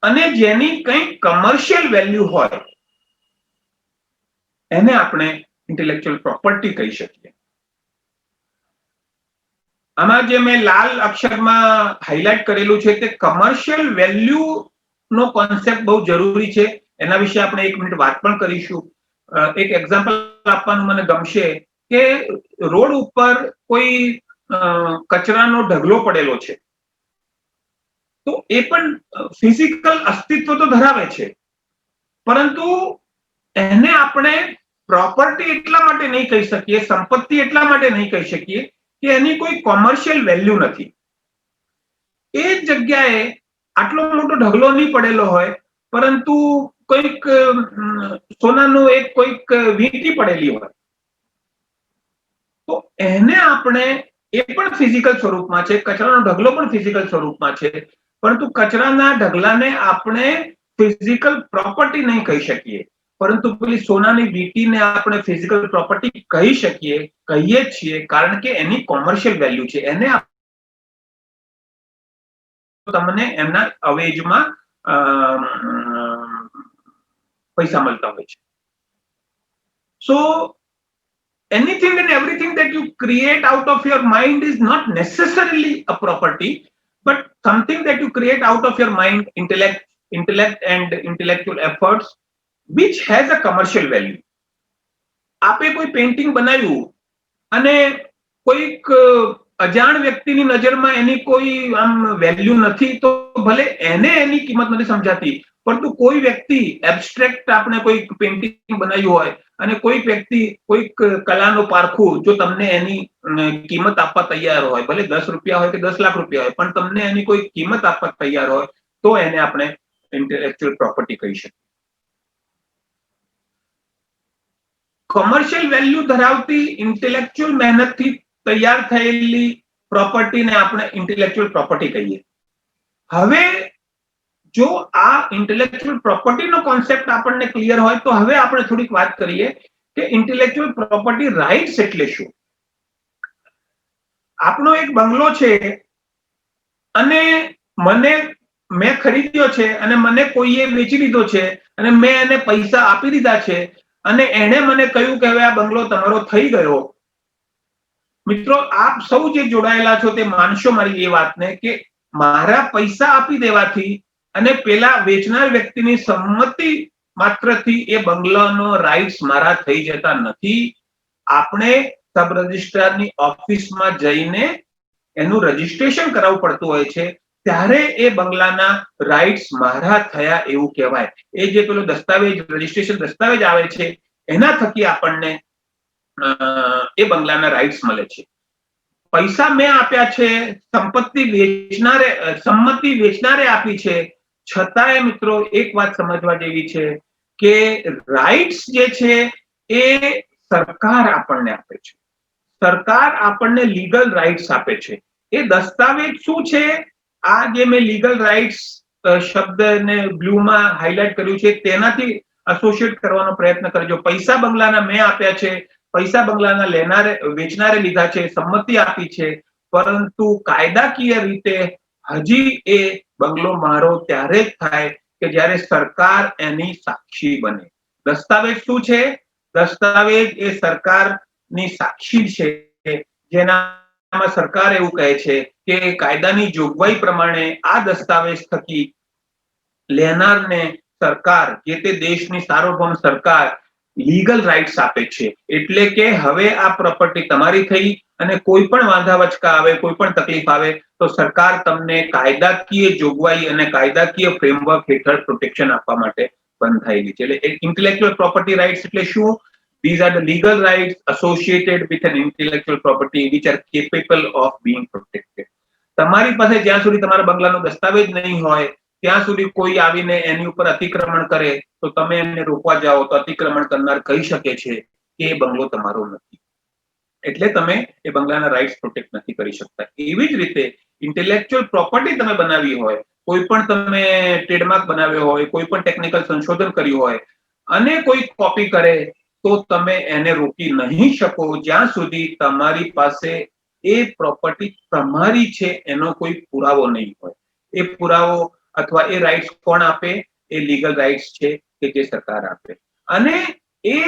Speaker 1: અને જેની કંઈ કમર્શિયલ વેલ્યુ હોય એને આપણે ઇન્ટેલેક્ચ્યુઅલ પ્રોપર્ટી કહી શકીએ. આમાં જે મેં લાલ અક્ષરમાં હાઇલાઇટ કરેલું છે તે કમર્શિયલ વેલ્યુ નો કોન્સેપ્ટ બહુ જરૂરી છે. એના વિશે આપણે 1 મિનિટ વાત પણ કરીશું. એક એક્ઝામ્પલ આપવાનું મને ગમશે કે રોડ ઉપર કોઈ કચરાનો ઢગલો પડેલો છે, તો એ પણ ફિઝિકલ અસ્તિત્વ તો ધરાવે છે, પરંતુ એને આપણે પ્રોપર્ટી એટલા માટે નહીં કહી શકીએ, સંપત્તિ એટલા માટે નહીં કહી શકીએ કે એની કોઈ કોમર્શિયલ વેલ્યુ નથી. એ જગ્યાએ આટલો મોટો ઢગલો નહીં પડેલો હોય, પરંતુ કોઈક સોનાનો એક કોઈક વીંટી પડેલી હોય, તો એને આપણે, એ પણ ફિઝિકલ સ્વરૂપમાં છે, કચરાનો ઢગલો પણ ફિઝિકલ સ્વરૂપમાં છે, પરંતુ કચરાના ઢગલાને આપણે ફિઝિકલ પ્રોપર્ટી નહીં કહી શકીએ, પરંતુ પેલી સોનાની વીંટીને આપણે ફિઝિકલ પ્રોપર્ટી કહી શકીએ, કહીએ છીએ, કારણ કે એની કોમર્શિયલ વેલ્યુ છે. એને તમને એમના અવેજમાં પૈસા મળતા હોય છે. સો anything and everything that you create out of your mind is not necessarily a property, but something that you create out of your mind, intellect and intellectual efforts, which has a commercial value. આપે કોઈ painting બનાવ્યું અને કોઈક અજાણ વ્યક્તિની નજરમાં એની કોઈ આમ વેલ્યુ નથી, તો ભલે એને એની કિંમત નથી સમજાતી, પરંતુ કોઈ વ્યક્તિ એબ્સ્ટ્રેક્ટ આપણે કોઈ પેઇન્ટિંગ બનાવ્યું હોય અને કોઈક વ્યક્તિ કોઈક કલાનો પારખું જો તમને એની કિંમત આપવા તૈયાર હોય, ભલે 10 રૂપિયા હોય કે 10 લાખ રૂપિયા હોય, પણ તમને એની કોઈ કિંમત આપવા તૈયાર હોય, તો એને આપણે ઇન્ટેલેક્ચ્યુઅલ પ્રોપર્ટી કહી શકીએ. કોમર્શિયલ વેલ્યુ ધરાવતી ઇન્ટેલેક્ચ્યુઅલ મહેનતથી તૈયાર થયેલી પ્રોપર્ટીને આપણે ઇન્ટેલેક્ચ્યુઅલ પ્રોપર્ટી કહીએ. હવે જો આ ઇન્ટેલેક્ચ્યુઅલ પ્રોપર્ટીનો કોન્સેપ્ટ આપણને ક્લિયર હોય, તો હવે આપણે થોડીક વાત કરીએ કે ઇન્ટેલેક્ચ્યુઅલ પ્રોપર્ટી રાઇટ્સ એટલે શું. આપણો એક બંગલો છે અને મેં ખરીદ્યો છે અને મને કોઈએ વેચી દીધો છે અને મેં એને પૈસા આપી દીધા છે અને એણે મને કહ્યું કે હવે આ બંગલો તમારો થઈ ગયો. મિત્રો, આપ સૌ જે જોડાયેલા છો તે માનશો મારી એ વાતને કે મારા પૈસા આપી દેવાથી અને પેલા વેચનાર વ્યક્તિની સંમતિ માત્રથી એ બંગલાનો રાઇટ્સ મારા થઈ જતા નથી. આપણે સબ રજિસ્ટ્રારની ઓફિસમાં જઈને એનું રજીસ્ટ્રેશન કરાવવું પડતું હોય છે, ત્યારે એ બંગલાના રાઇટ્સ મારા થયા એવું કહેવાય. એ જે પેલો દસ્તાવેજ, રજીસ્ટ્રેશન દસ્તાવેજ આવે છે, એના થકી આપણને એ બંગલાના રાઇટ્સ મળે છે. પૈસા મેં આપ્યા છે, સંમતિ વેચનારે આપી છે, છતાંય મિત્રો એક વાત સમજવા જેવી છે કે રાઇટ્સ જે છે એ સરકાર આપણને આપે છે. સરકાર આપણને લીગલ રાઇટ્સ આપે છે. એ દસ્તાવેજ શું છે? આ જે મેં લીગલ રાઇટ્સ શબ્દને બ્લુમાં હાઇલાઇટ કર્યું છે, તેનાથી એસોસિએટ કરવાનો પ્રયત્ન કરજો. પૈસા બંગલાના મેં આપ્યા છે, પૈસા બંગલાના વેચનારે લીધા છે, સંમતિ આપી છે, પરંતુ કાયદાકીય રીતે હજી એ બંગલો મારો ત્યારે જ થાય કે જ્યારે સરકાર એની સાક્ષી બને. દસ્તાવેજ શું છે? દસ્તાવેજ એ સરકારની સાક્ષી છે, જેનામાં સરકાર એવું કહે છે કે કાયદાની જોગવાઈ પ્રમાણે આ દસ્તાવેજ થકી લેનારને સરકાર, જે તે દેશની સાર્વભૌમ સરકાર, લીગલ રાઇટ્સ આપે છે. એટલે કે હવે આ પ્રોપર્ટી તમારી થઈ અને કોઈ પણ વાંધા વચકા આવે, કોઈ પણ તકલીફ આવે, તો સરકાર તમને કાયદાકીય જોગવાઈ અને કાયદાકીય ફ્રેમવર્ક હેઠળ પ્રોટેક્શન આપવા માટે બંધાયેલી છે. એટલે ઇન્ટેલેક્ચ્યુઅલ પ્રોપર્ટી રાઇટ્સ એટલે શું? These are the legal rights associated with an intellectual property which are capable of being protected. તમારી પાસે જ્યાં સુધી તમારા બંગલાનો દસ્તાવેજ નહીં હોય ત્યાં સુધી કોઈ આવીને એની ઉપર અતિક્રમણ કરે તો તમે એને રોકવા જાઓ તો અતિક્રમણ કરનાર કહી શકે છે કે એ બંગલો તમારો નથી, એટલે તમે એ બંગલાના રાઇટ્સ પ્રોટેક્ટ નથી કરી શકતા. એવી જ રીતે ઇન્ટેલેક્ચ્યુઅલ પ્રોપર્ટી તમે બનાવી હોય, કોઈ પણ તમે ટ્રેડમાર્ક બનાવ્યો હોય, કોઈ પણ ટેકનિકલ સંશોધન કર્યું હોય અને કોઈ કોપી કરે તો તમે એને રોકી નહીં શકો જ્યાં સુધી તમારી પાસે એ પ્રોપર્ટી તમારી છે એનો કોઈ પુરાવો નહીં હોય. એ પુરાવો અથવા એ રાઇટ્સ કોણ આપે? એ લીગલ રાઇટ્સ છે કે જે સરકાર આપે. અને એ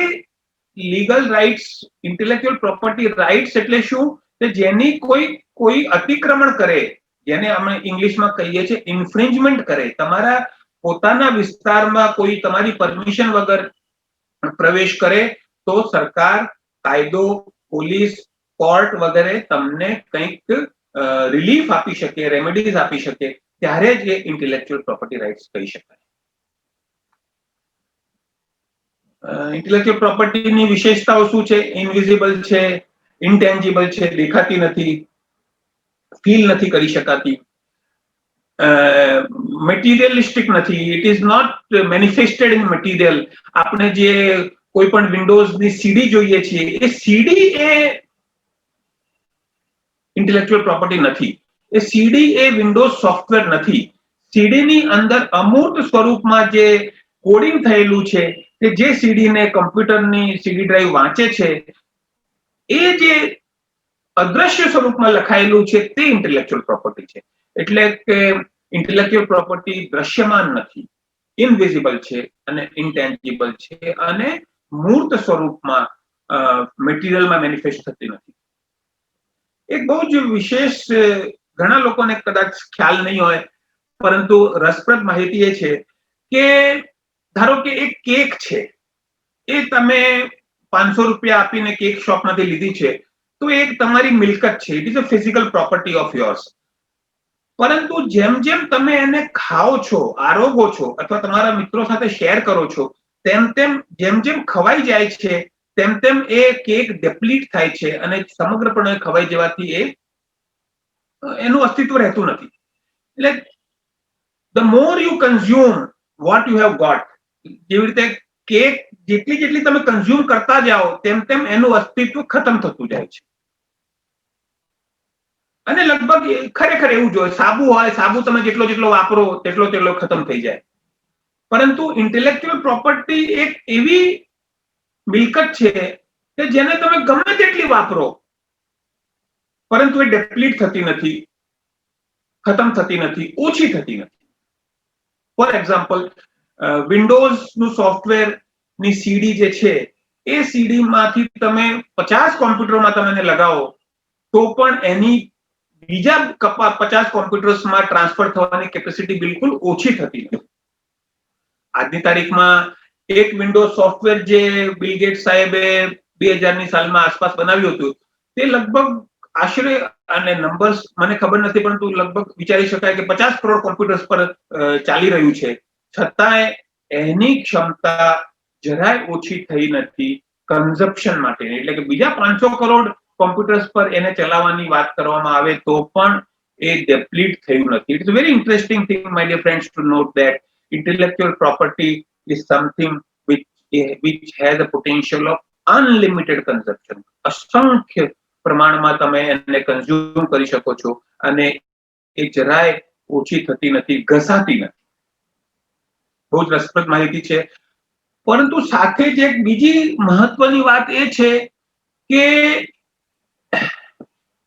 Speaker 1: legal rights, intellectual property rights એટલે શું? કે જેની કોઈ અતિક્રમણ કરે, જેને અમે ઇંગ્લિશમાં કહીએ છીએ ઇન્ફ્રિંજમેન્ટ કરે, તમારા પોતાના વિસ્તારમાં કોઈ તમારી પરમિશન વગર પ્રવેશ કરે તો સરકાર, કાયદો, પોલીસ, કોર્ટ વગેરે તમને કંઈક રિલીફ આપી શકે, રેમેડીઝ આપી શકે, ત્યારે જ એ ઇન્ટેલેક્ચ્યુઅલ પ્રોપર્ટી રાઇટ્સ કહી શકાય. ઇન્ટેલેક્ચ્યુઅલ પ્રોપર્ટીની વિશેષતાઓ શું છે? ઇનવિઝિબલ છે, ઇન્ટેન્જિબલ છે, દેખાતી નથી, ફીલ નથી કરી શકાતી. મટીરિયલિસ્ટિક નથી, it is not manifested in material. આપણે જે કોઈ પણ વિન્ડોઝની સીડી જોઈએ છીએ, એ સીડી એ ઇન્ટેલેક્ચ્યુઅલ પ્રોપર્ટી નથી. એ સીડી એ વિન્ડોઝ સોફ્ટવેર નથી. સીડીની અંદર અમૂર્ત સ્વરૂપમાં જે કોડિંગ થયેલું છે, કે જે સીડીને કમ્પ્યુટરની સીડી ડ્રાઈવ વાંચે છે, એ જે અદ્રશ્ય સ્વરૂપમાં લખાયેલું છે તે ઇન્ટેલેક્ચ્યુઅલ પ્રોપર્ટી છે. એટલે કે ઇન્ટેલેક્ચ્યુઅલ પ્રોપર્ટી દ્રશ્યમાન નથી, ઇનવિઝિબલ છે અને ઇન્ટેન્જિબલ છે અને મૂર્ત સ્વરૂપમાં મટીરિયલમાં મેનિફેસ્ટ થતી નથી. એક બહુ જ વિશેષ, ઘણા લોકોને કદાચ ખ્યાલ નહીં હોય, પરંતુ રસપ્રદ માહિતી એ છે કે ધારો કે એક કેક છે, એ તમે 500 રૂપિયા આપીને કેક શોપમાંથી લીધી છે, તો એ તમારી મિલકત છે, it is a physical property of yours. પરંતુ જેમ જેમ તમે એને ખાઓ છો, આરોગો છો અથવા તમારા મિત્રો સાથે શેર કરો છો, તેમ તેમ જેમ જેમ ખવાઈ જાય છે, તેમ તેમ એ કેક ડેપ્લીટ થાય છે અને સમગ્રપણે ખવાઈ જવાથી એનું અસ્તિત્વ રહેતું નથી. એટલે the more you consume what you have got, જેવી રીતે કેક જેટલી તમે કન્ઝ્યુમ કરતા જાઓ, તેમ તેમ એનું અસ્તિત્વ ખતમ થતું જાય છે. અને લગભગ ખરેખર એવું જ હોય. સાબુ હોય, સાબુ તમે જેટલો વાપરો તેટલો ખતમ થઈ જાય. પરંતુ ઇન્ટેલેક્ચ્યુઅલ પ્રોપર્ટી એક એવી મિલકત છે કે જેને તમે ગમે તેટલી વાપરો, પરંતુ એ ડેપ્લીટ થતી નથી, ખતમ થતી નથી, ઓછી થતી નથી. ફોર એક્ઝામ્પલ, વિન્ડોઝનું સોફ્ટવેરની સીડી જે છે, એ સીડીમાંથી તમે 50 કોમ્પ્યુટરમાં તમે એને લગાવો તો પણ એની બીજા 50 કોમ્પ્યુટર્સમાં ટ્રાન્સફર થવાની કેપેસિટી બિલકુલ ઓછી થતી નથી. આજની તારીખમાં એક વિન્ડોઝ સોફ્ટવેર જે બિલ ગેટ્સ સાહેબે 2000ની સાલમાં આસપાસ બનાવ્યું હતું, તે લગભગ આશરે, અને નંબર્સ મને ખબર નથી, પરંતુ લગભગ વિચારી શકાય કે 50 કરોડ કોમ્પ્યુટર્સ પર ચાલી રહ્યું છે. છતાંય એની ક્ષમતા જરાય ઓછી થઈ નથી કન્ઝપ્શન માટે. એટલે કે બીજા 500 કરોડ કોમ્પ્યુટર્સ પર એને ચલાવવાની વાત કરવામાં આવે તો પણ એ ડેપ્લીટ થયું નથી. It's a very interesting thing, my dear friends, to note that intellectual property is something which has a potential of unlimited consumption. અસંખ્ય પ્રમાણમાં તમે એને કન્ઝ્યુમ કરી શકો છો અને એ જરાય ઓછી થતી નથી, ઘસાતી નથી. બહુ જ રસપ્રદ માહિતી છે. પરંતુ સાથે જ એક બીજી મહત્વની વાત એ છે કે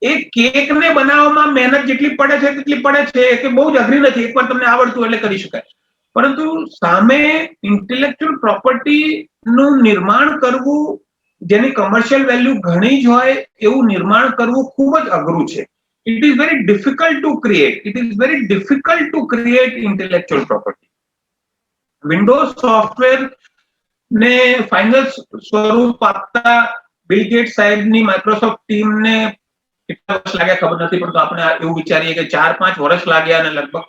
Speaker 1: એ કેકને બનાવવામાં મહેનત જેટલી પડે છે તેટલી પડે છે, કે બહુ જ અઘરી નથી. એકવાર તમને આવડતું એટલે કરી શકાય. પરંતુ સામે ઇન્ટેલેક્ચ્યુઅલ પ્રોપર્ટીનું નિર્માણ કરવું, જેની કમર્શિયલ વેલ્યુ ઘણી જ હોય, એવું નિર્માણ કરવું ખૂબ જ અઘરું છે. It is very difficult to create. It is very difficult to create intellectual property. Windows software ને ફાઇનલ સ્વરૂપ આપતા બિલ ગેટ્સ સાહેબની માઇક્રોસોફ્ટ ટીમને કેટલા વર્ષ લાગ્યા ખબર નથી, પરંતુ આપણે એવું વિચારીએ કે 4-5 વર્ષ લાગ્યા અને લગભગ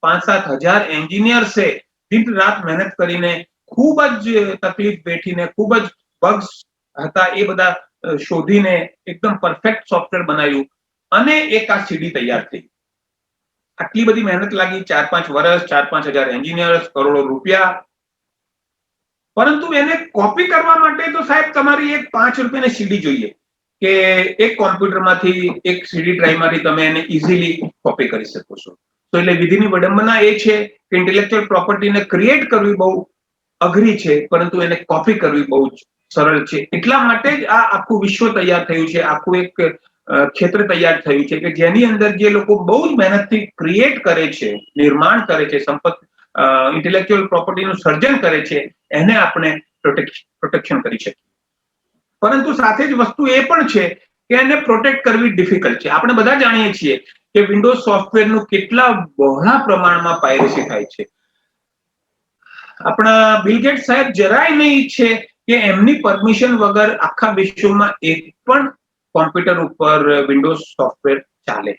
Speaker 1: 5-7 હજાર એન્જિનિયર્સે દિન રાત મહેનત કરીને, ખૂબ જ તકલીફ વેઠીને, ખૂબ જ બગ્સ હતા એ બધા શોધીને એકદમ પરફેક્ટ સોફ્ટવેર બનાવ્યું અને એક આ સીડી તૈયાર થઈ. આટલી બધી મહેનત લાગી, 4-5 વર્ષ, 4-5 હજાર એન્જિનિયર્સ, કરોડો રૂપિયા. પરંતુ એને કોપી કરવા માટે તો સાહેબ તમારી એક 5 રૂપિયાની સીડી જોઈએ, કે એક કોમ્પ્યુટરમાંથી, એક સીડી ડ્રાઈવમાંથી તમે એને ઇઝીલી કોપી કરી શકો છો. તો એટલે વિધિની વિડંબના એ છે કે ઇન્ટેલેક્ચ્યુઅલ પ્રોપર્ટીને ક્રિએટ કરવી બહુ અઘરી છે, પરંતુ એને કોપી કરવી બહુ જ સરળ છે. એટલા માટે જ આ આખું વિશ્વ તૈયાર થયું છે, આખું એક ક્ષેત્ર તૈયાર થયું છે કે જેની અંદર જે લોકો બહુ જ મહેનતથી ક્રિએટ કરે છે, નિર્માણ કરે છે, ઇન્ટેલેક્ચ્યુઅલ પ્રોપર્ટીનું સર્જન કરે છે, એને આપણે પ્રોટેક્શન કરી શકીએ. પરંતુ સાથે જ વસ્તુ એ પણ છે કે એને પ્રોટેક્ટ કરવી ડિફિકલ્ટ છે. આપણે બધા જાણીએ છીએ કે વિન્ડોઝ સોફ્ટવેરનું કેટલા બહોળા પ્રમાણમાં પાયરેસી થાય છે. આપણા બિલ ગેટ્સ સાહેબ જરાય નહીં ઈચ્છે કે એમની પરમિશન વગર આખા વિશ્વમાં એક પણ કોમ્પ્યુટર ઉપર વિન્ડોઝ સોફ્ટવેર ચાલે.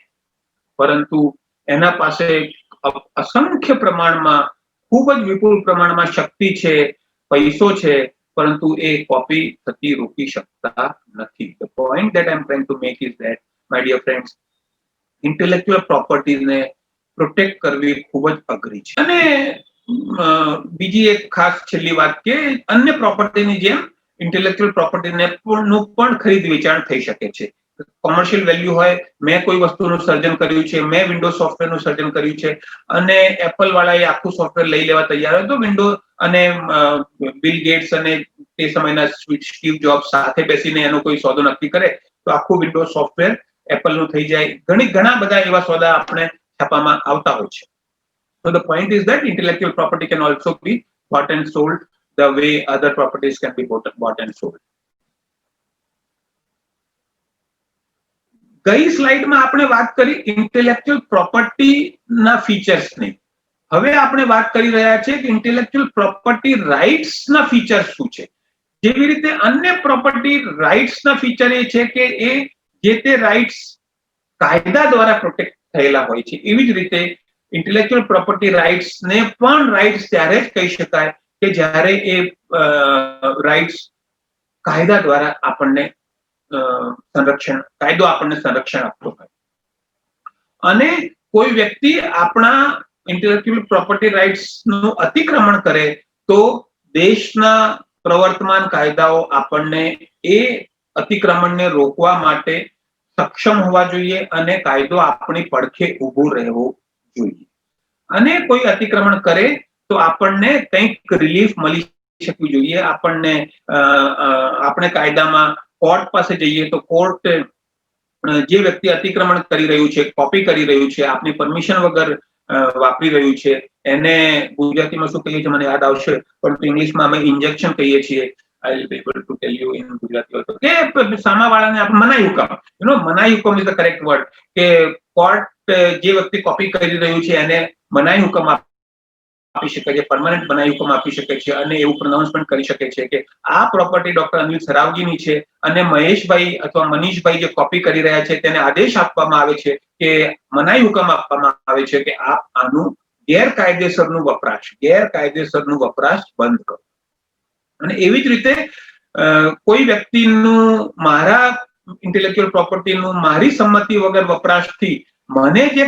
Speaker 1: પરંતુ એના પાસે અસંખ્ય પ્રમાણમાં, ખૂબ જ વિપુલ પ્રમાણમાં શક્તિ છે, પૈસો છે, પરંતુ એ કોપી થતી રોકી શકતા નથી. The point that I'm trying to make is that, my dear friends, intellectual property ને પ્રોટેક્ટ કરવી ખૂબ જ અઘરી છે. અને બીજી એક ખાસ છેલ્લી વાત કે અન્ય પ્રોપર્ટીની જેમ ઇન્ટેલેક્ચ્યુઅલ પ્રોપર્ટીને પણ ખરીદ વેચાણ થઈ શકે છે. કોમર્શિયલ વેલ્યુ હોય, મેં કોઈ વસ્તુનું સર્જન કર્યું છે, મેં વિન્ડોઝ સોફ્ટવેરનું સર્જન કર્યું છે અને એપલ વાળાએ આખું સોફ્ટવેર લઈ લેવા તૈયાર હોય તો વિન્ડોઝ અને બિલ ગેટ્સ અને તે સમયના સ્ટીવ જોબ્સ સાથે બેસીને એનો કોઈ સોદો નક્કી કરે તો આખું વિન્ડોઝ સોફ્ટવેર એપલનું થઈ જાય. ઘણા બધા એવા સોદા આપણે છાપવામાં આવતા હોય છે. So the point is that intellectual property can also be bought and sold the way other properties can be bought and sold. ગઈ સ્લાઇડમાં આપણે વાત કરી ઇન્ટેલેક્ચ્યુઅલ પ્રોપર્ટીના ફીચર્સની. હવે આપણે વાત કરી રહ્યા છીએ કે ઇન્ટેલેક્ચ્યુઅલ પ્રોપર્ટી રાઇટ્સના ફીચર્સ શું છે. જેવી રીતે અન્ય પ્રોપર્ટી રાઇટ્સના ફીચર એ છે કે એ જે તે રાઇટ્સ કાયદા દ્વારા પ્રોટેક્ટ થયેલા હોય છે, એવી જ રીતે ઇન્ટેલેક્ચ્યુઅલ પ્રોપર્ટી રાઇટ્સને પણ રાઇટ્સ ત્યારે જ કહી શકાય કે જ્યારે એ રાઇટ્સ કાયદા દ્વારા આપણને કાયદો આપણને સંરક્ષણ આપતો હોય. અને કોઈ વ્યક્તિ આપણા ઇન્ટેલેક્ચ્યુઅલ પ્રોપર્ટી રાઇટ્સનું અતિક્રમણ કરે તો દેશના પ્રવર્તમાન કાયદાઓ આપણને એ અતિક્રમણને રોકવા માટે સક્ષમ હોવા જોઈએ અને કાયદો આપણી પડખે ઊભો રહેવો જોઈએ. અને કોઈ અતિક્રમણ કરે તો આપણને કંઈક રિલીફ મળી શકવી જોઈએ. આપણે કાયદામાં કોર્ટ પાસે જઈએ તો કોર્ટ જે વ્યક્તિ અતિક્રમણ કરી રહ્યું છે, કોપી કરી રહ્યું છે, આપની પરમિશન વગર વાપરી રહ્યું છે, એને ગુજરાતીમાં શું કહીએ છીએ મને યાદ આવશે, પરંતુ ઇંગ્લિશમાં અમે ઇન્જેક્શન કહીએ છીએ. I will be able to tell you in Gujarati also. કે સામાવાળાને આપણે મનાઈ હુકમ, મનાઈ હુકમ ઇઝ ધ કરેક્ટ વર્ડ, કે કોર્ટ જે વ્યક્તિ કોપી કરી રહ્યું છે એને મનાઈ હુકમ આપી શકે છે, પરમાનન્ટ મનાઈ હુકમ આપી શકે છે અને એવું પ્રોનાઉન્સમેન્ટ કરી શકે છે કે આ પ્રોપર્ટી ડોક્ટર અનિલ સરાવગીની છે અને મહેશભાઈ અથવા મનીષભાઈ જે કોપી કરી રહ્યા છે તેને આદેશ આપવામાં આવે છે કે મનાઈ હુકમ આપવામાં આવે છે કે આપ આનું ગેરકાયદેસરનું વપરાશ બંધ કરો. અને એવી જ રીતે કોઈ વ્યક્તિનું મારા ઇન્ટેલેક્ચ્યુઅલ પ્રોપર્ટીનું મારી સંમતિ વગર વપરાશથી મને જે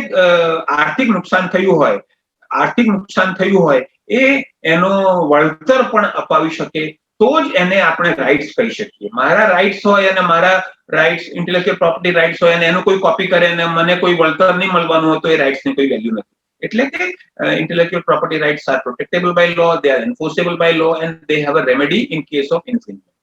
Speaker 1: આર્થિક નુકસાન થયું હોય એ એનો વળતર પણ અપાવી શકે તો જ એને આપણે રાઇટ્સ કહી શકીએ. મારા રાઇટ્સ હોય અને મારા રાઇટ્સ ઇન્ટેલેક્ચ્યુઅલ પ્રોપર્ટી રાઇટ્સ હોય અને એનું કોઈ કોપી કરે અને મને કોઈ વળતર નહીં મળવાનું હોય તો એ રાઇટ્સની કોઈ વેલ્યુ નથી. એટલે કે intellectual property rights are protectable by law, they are enforceable by law, and they have a remedy in case of infringement.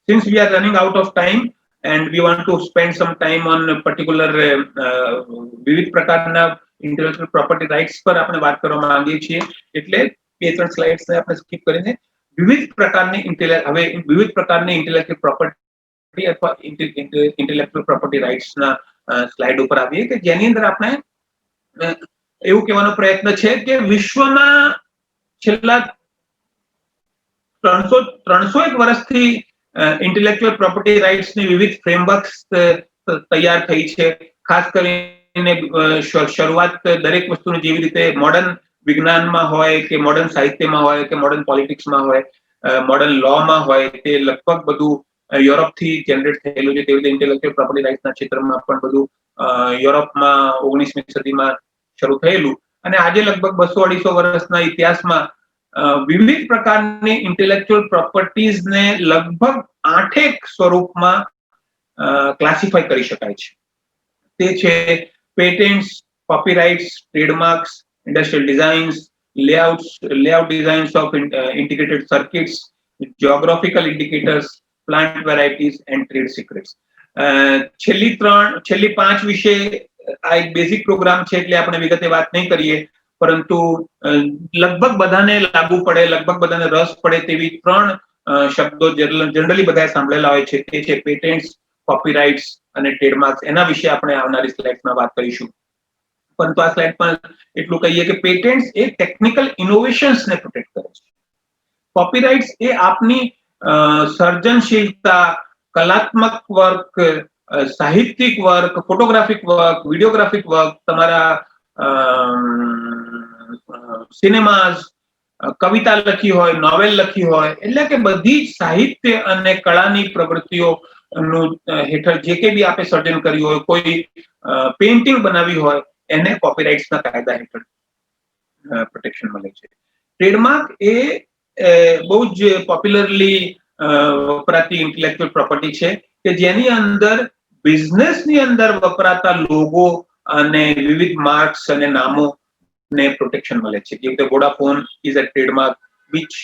Speaker 1: Since we are running out of time and we want to spend some time on a particular વિવિધ પ્રકારના intellectual property rights પર આપણે વાત કરવા માંગીએ છીએ, એટલે બે ત્રણ સ્લાઇડ્સને આપણે સ્કીપ કરીને વિવિધ પ્રકારની intellectual property અથવા ઇન્ટેલેક્ચ્યુઅલ પ્રોપર્ટી રાઇટ્સના સ્લાઇડ ઉપર આવીએ કે જેની અંદર આપણે એવું કહેવાનો પ્રયત્ન છે કે વિશ્વમાં છેલ્લા 301 વર્ષથી ઇન્ટેલેક્ચ્યુઅલ પ્રોપર્ટી રાઇટ્સની વિવિધ ફ્રેમવર્ક્સ તૈયાર થઈ છે. ખાસ કરીને શરૂઆત દરેક વસ્તુની જેવી રીતે મોડર્ન વિજ્ઞાનમાં હોય કે મોડર્ન સાહિત્યમાં હોય કે મોડર્ન પોલિટિક્સમાં હોય, મોડર્ન લોમાં હોય, તે લગભગ બધું યુરોપથી જનરેટ થયેલું છે. તેવી રીતે ઇન્ટેલેક્ચ્યુઅલ પ્રોપર્ટી રાઇટ્સના ક્ષેત્રમાં પણ બધું યુરોપમાં 19મી સદીમાં શરૂ થયેલું અને આજે લગભગ 200-250 વર્ષના ઇતિહાસમાં વિવિધ પ્રકારની ઇન્ટેલેક્ચ્યુઅલ પ્રોપર્ટીઝને લગભગ 8 સ્વરૂપમાં ક્લાસિફાઈ કરી શકાય છે. તે છે patents, copyrights, trademarks, industrial designs, layout designs of integrated circuits, geographical indicators, plant varieties and trade secrets. છેલ્લી 5 વિશે આ એક બેઝિક પ્રોગ્રામ છે એટલે આપણે વિગતે વાત નહીં કરીએ, પરંતુ લગભગ બધાને લાગુ પડે, લગભગ બધાને રસ પડે તેવી 3 શબ્દો જનરલી બધાએ સાંભળેલા હોય છે. તે છે પેટેન્ટ્સ, કોપીરાઇટ્સ અને ટ્રેડમાર્ક્સ. એના વિશે આપણે આવનારી સ્લાઇડ્સમાં વાત કરીશું. પરંતુ આ સ્લાઇડમાં એટલું કહીએ કે પેટેન્ટ્સ એ ટેકનિકલ ઇનોવેશન્સને પ્રોટેક્ટ કરે છે. કોપીરાઇટ્સ એ આપની સર્જનશીલતા, કલાત્મક વર્ક, સાહિત્યિક વર્ક, ફોટોગ્રાફિક વર્ક, વિડીયોગ્રાફિક વર્ક, તમારા સિનેમાઝ, કવિતા લખી હોય, નોવેલ લખી હોય, એટલે કે બધી જ સાહિત્ય અને કળાની પ્રવૃત્તિઓ નું હેઠળ જે કંઈ બી આપે સર્જન કર્યું હોય, કોઈ પેઇન્ટિંગ બનાવી હોય, એને કોપીરાઇટ્સના કાયદા હેઠળ પ્રોટેક્શન મળે છે. ટ્રેડમાર્ક એ બહુ જ પોપ્યુલરલી વપરાતી ઇન્ટેલેક્ચ્યુઅલ પ્રોપર્ટી છે કે જેની અંદર બિઝનેસની અંદર વપરાતા લોગો અને વિવિધ માર્ક્સ અને નામો ને પ્રોટેક્શન મળે છે. જેમ કે Vodafone is a trademark which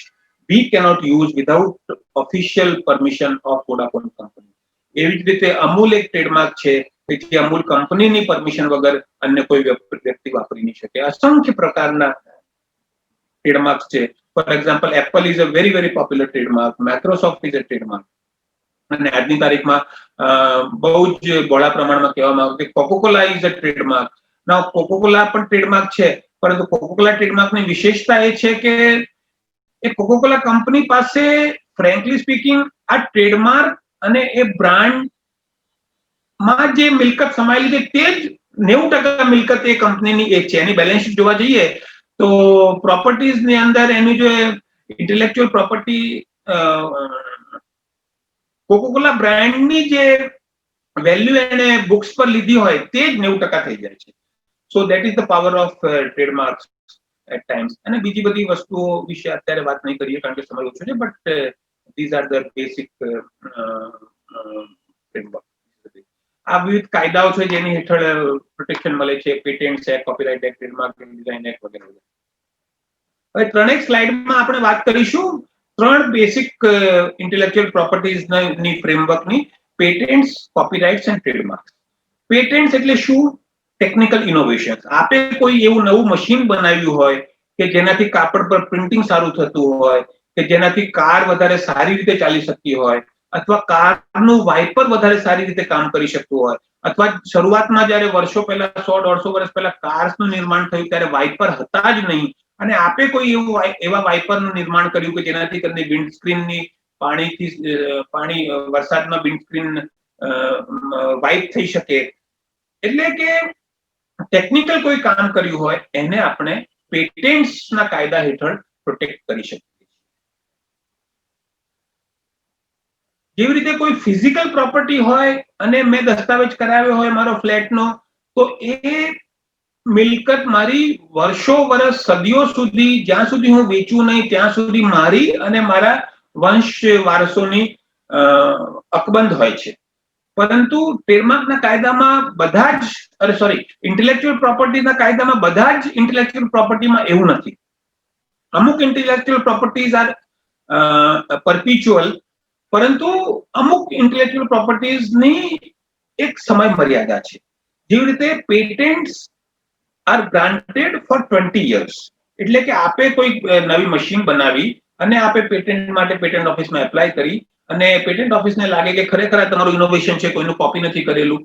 Speaker 1: we cannot use without official permission of Vodafone company. એવી જ રીતે અમૂલ એક ટ્રેડમાર્ક છે કે જે અમૂલ કંપનીની પરમિશન વગર અન્ય કોઈ વ્યક્તિ વાપરી નહીં શકે. અસંખ્ય પ્રકારના ટ્રેડમાર્ક્સ છે. For example, Apple is a very very popular trademark, Microsoft is a trademark. અને આજની તારીખમાં બહુ જ બહોળા પ્રમાણમાં કહેવામાં આવે કે Coca-Cola is a trademark. Now Coca-Cola પણ ટ્રેડમાર્ક છે, પરંતુ કોકોકોલા ટ્રેડમાર્કની વિશેષતા એ છે કે એ કોકોકોલા કંપની પાસે ફ્રેન્કલી સ્પીકિંગ આ ટ્રેડમાર્ક અને એ બ્રાન્ડ માં જે મિલકત સમાયેલી છે તે જ 90% મિલકત એ કંપનીની એ છે. એની બેલેન્સ શીટ જોવા જઈએ તો પ્રોપર્ટીઝ ની અંદર એની જે ઇન્ટેલેક્ચ્યુઅલ પ્રોપર્ટી કોકોકોલા બ્રાન્ડની જે વેલ્યુ એને બુક્સ પર લીધી હોય તે જ 90% થઈ જાય છે. So that is the power of trademarks at times. અને બીજી બધી વસ્તુઓ વિશે અત્યારે વાત નહીં કરીએ કારણ કે સમય ઓછો છે, but these are the basic framework. આ વિવિધ કાયદાઓ છે જેની હેઠળ પ્રોટેક્શન મળે છે: patent act, copyright act, trademark design act વગેરે. હવે ત્રણેક સ્લાઇડમાં આપણે વાત કરીશું ત્રણ બેસિક ઇન્ટેલેક્ચ્યુઅલ પ્રોપર્ટીઝની ફ્રેમવર્કની: patents, copyrights and trademarks. Patents એટલે શું? Technical innovation. આપે કોઈ એવું નવું મશીન બનાવ્યું હોય કે જેનાથી કાપડ પર પ્રિન્ટિંગ સારું થતું હોય, કે જેનાથી કાર વધારે સારી રીતે ચાલી શકતી હોય, અથવા કારનું વાઇપર વધારે સારી રીતે કામ કરી શકતું હોય, અથવા શરૂઆતમાં જ્યારે વર્ષો પહેલા 100-150 વર્ષ પહેલા કાર્સનું નિર્માણ થયું ત્યારે વાઇપર હતા જ નહીં, અને આપે કોઈ એવા વાઇપરનું નિર્માણ કર્યું કે જેનાથી કરીને વિન્ડસ્ક્રીનની પાણી વરસાદમાં વિન્ડસ્ક્રીન વાઇપ થઈ શકે. એટલે કે ટેકનિકલ કોઈ કામ કર્યું હોય એને આપણે પેટન્ટ્સના કાયદા હેઠળ પ્રોટેક્ટ કરી શકીએ. જેવી રીતે કોઈ ફિઝિકલ પ્રોપર્ટી હોય અને મેં દસ્તાવેજ કરાવ્યો હોય મારો ફ્લેટનો, તો એ મિલકત મારી વર્ષો વર્ષ સદીઓ સુધી, જ્યાં સુધી હું વેચું નહીં ત્યાં સુધી મારી અને મારા વંશ વારસોની અકબંધ હોય છે. પરંતુ ટ્રેડમાર્કના કાયદામાં બધા જ ઇન્ટેલેક્ચ્યુઅલ પ્રોપર્ટીના કાયદામાં બધા જ ઇન્ટેલેક્ચ્યુઅલ પ્રોપર્ટીમાં એવું નથી. અમુક ઇન્ટેલેક્ચ્યુઅલ પ્રોપર્ટીઝ આર પરપેચ્યુઅલ, પરંતુ અમુક ઇન્ટેલેક્ચ્યુઅલ પ્રોપર્ટીઝની એક સમય મર્યાદા છે. જેવી રીતે patents are granted for 20 years. એટલે કે આપે કોઈ નવી મશીન બનાવી અને આપે પેટન્ટ માટે પેટન્ટ ઓફિસમાં એપ્લાય કરી અને પેટન્ટ ઓફિસને લાગે કે ખરેખર આ તમારું ઇનોવેશન છે, કોઈનું કોપી નથી કરેલું,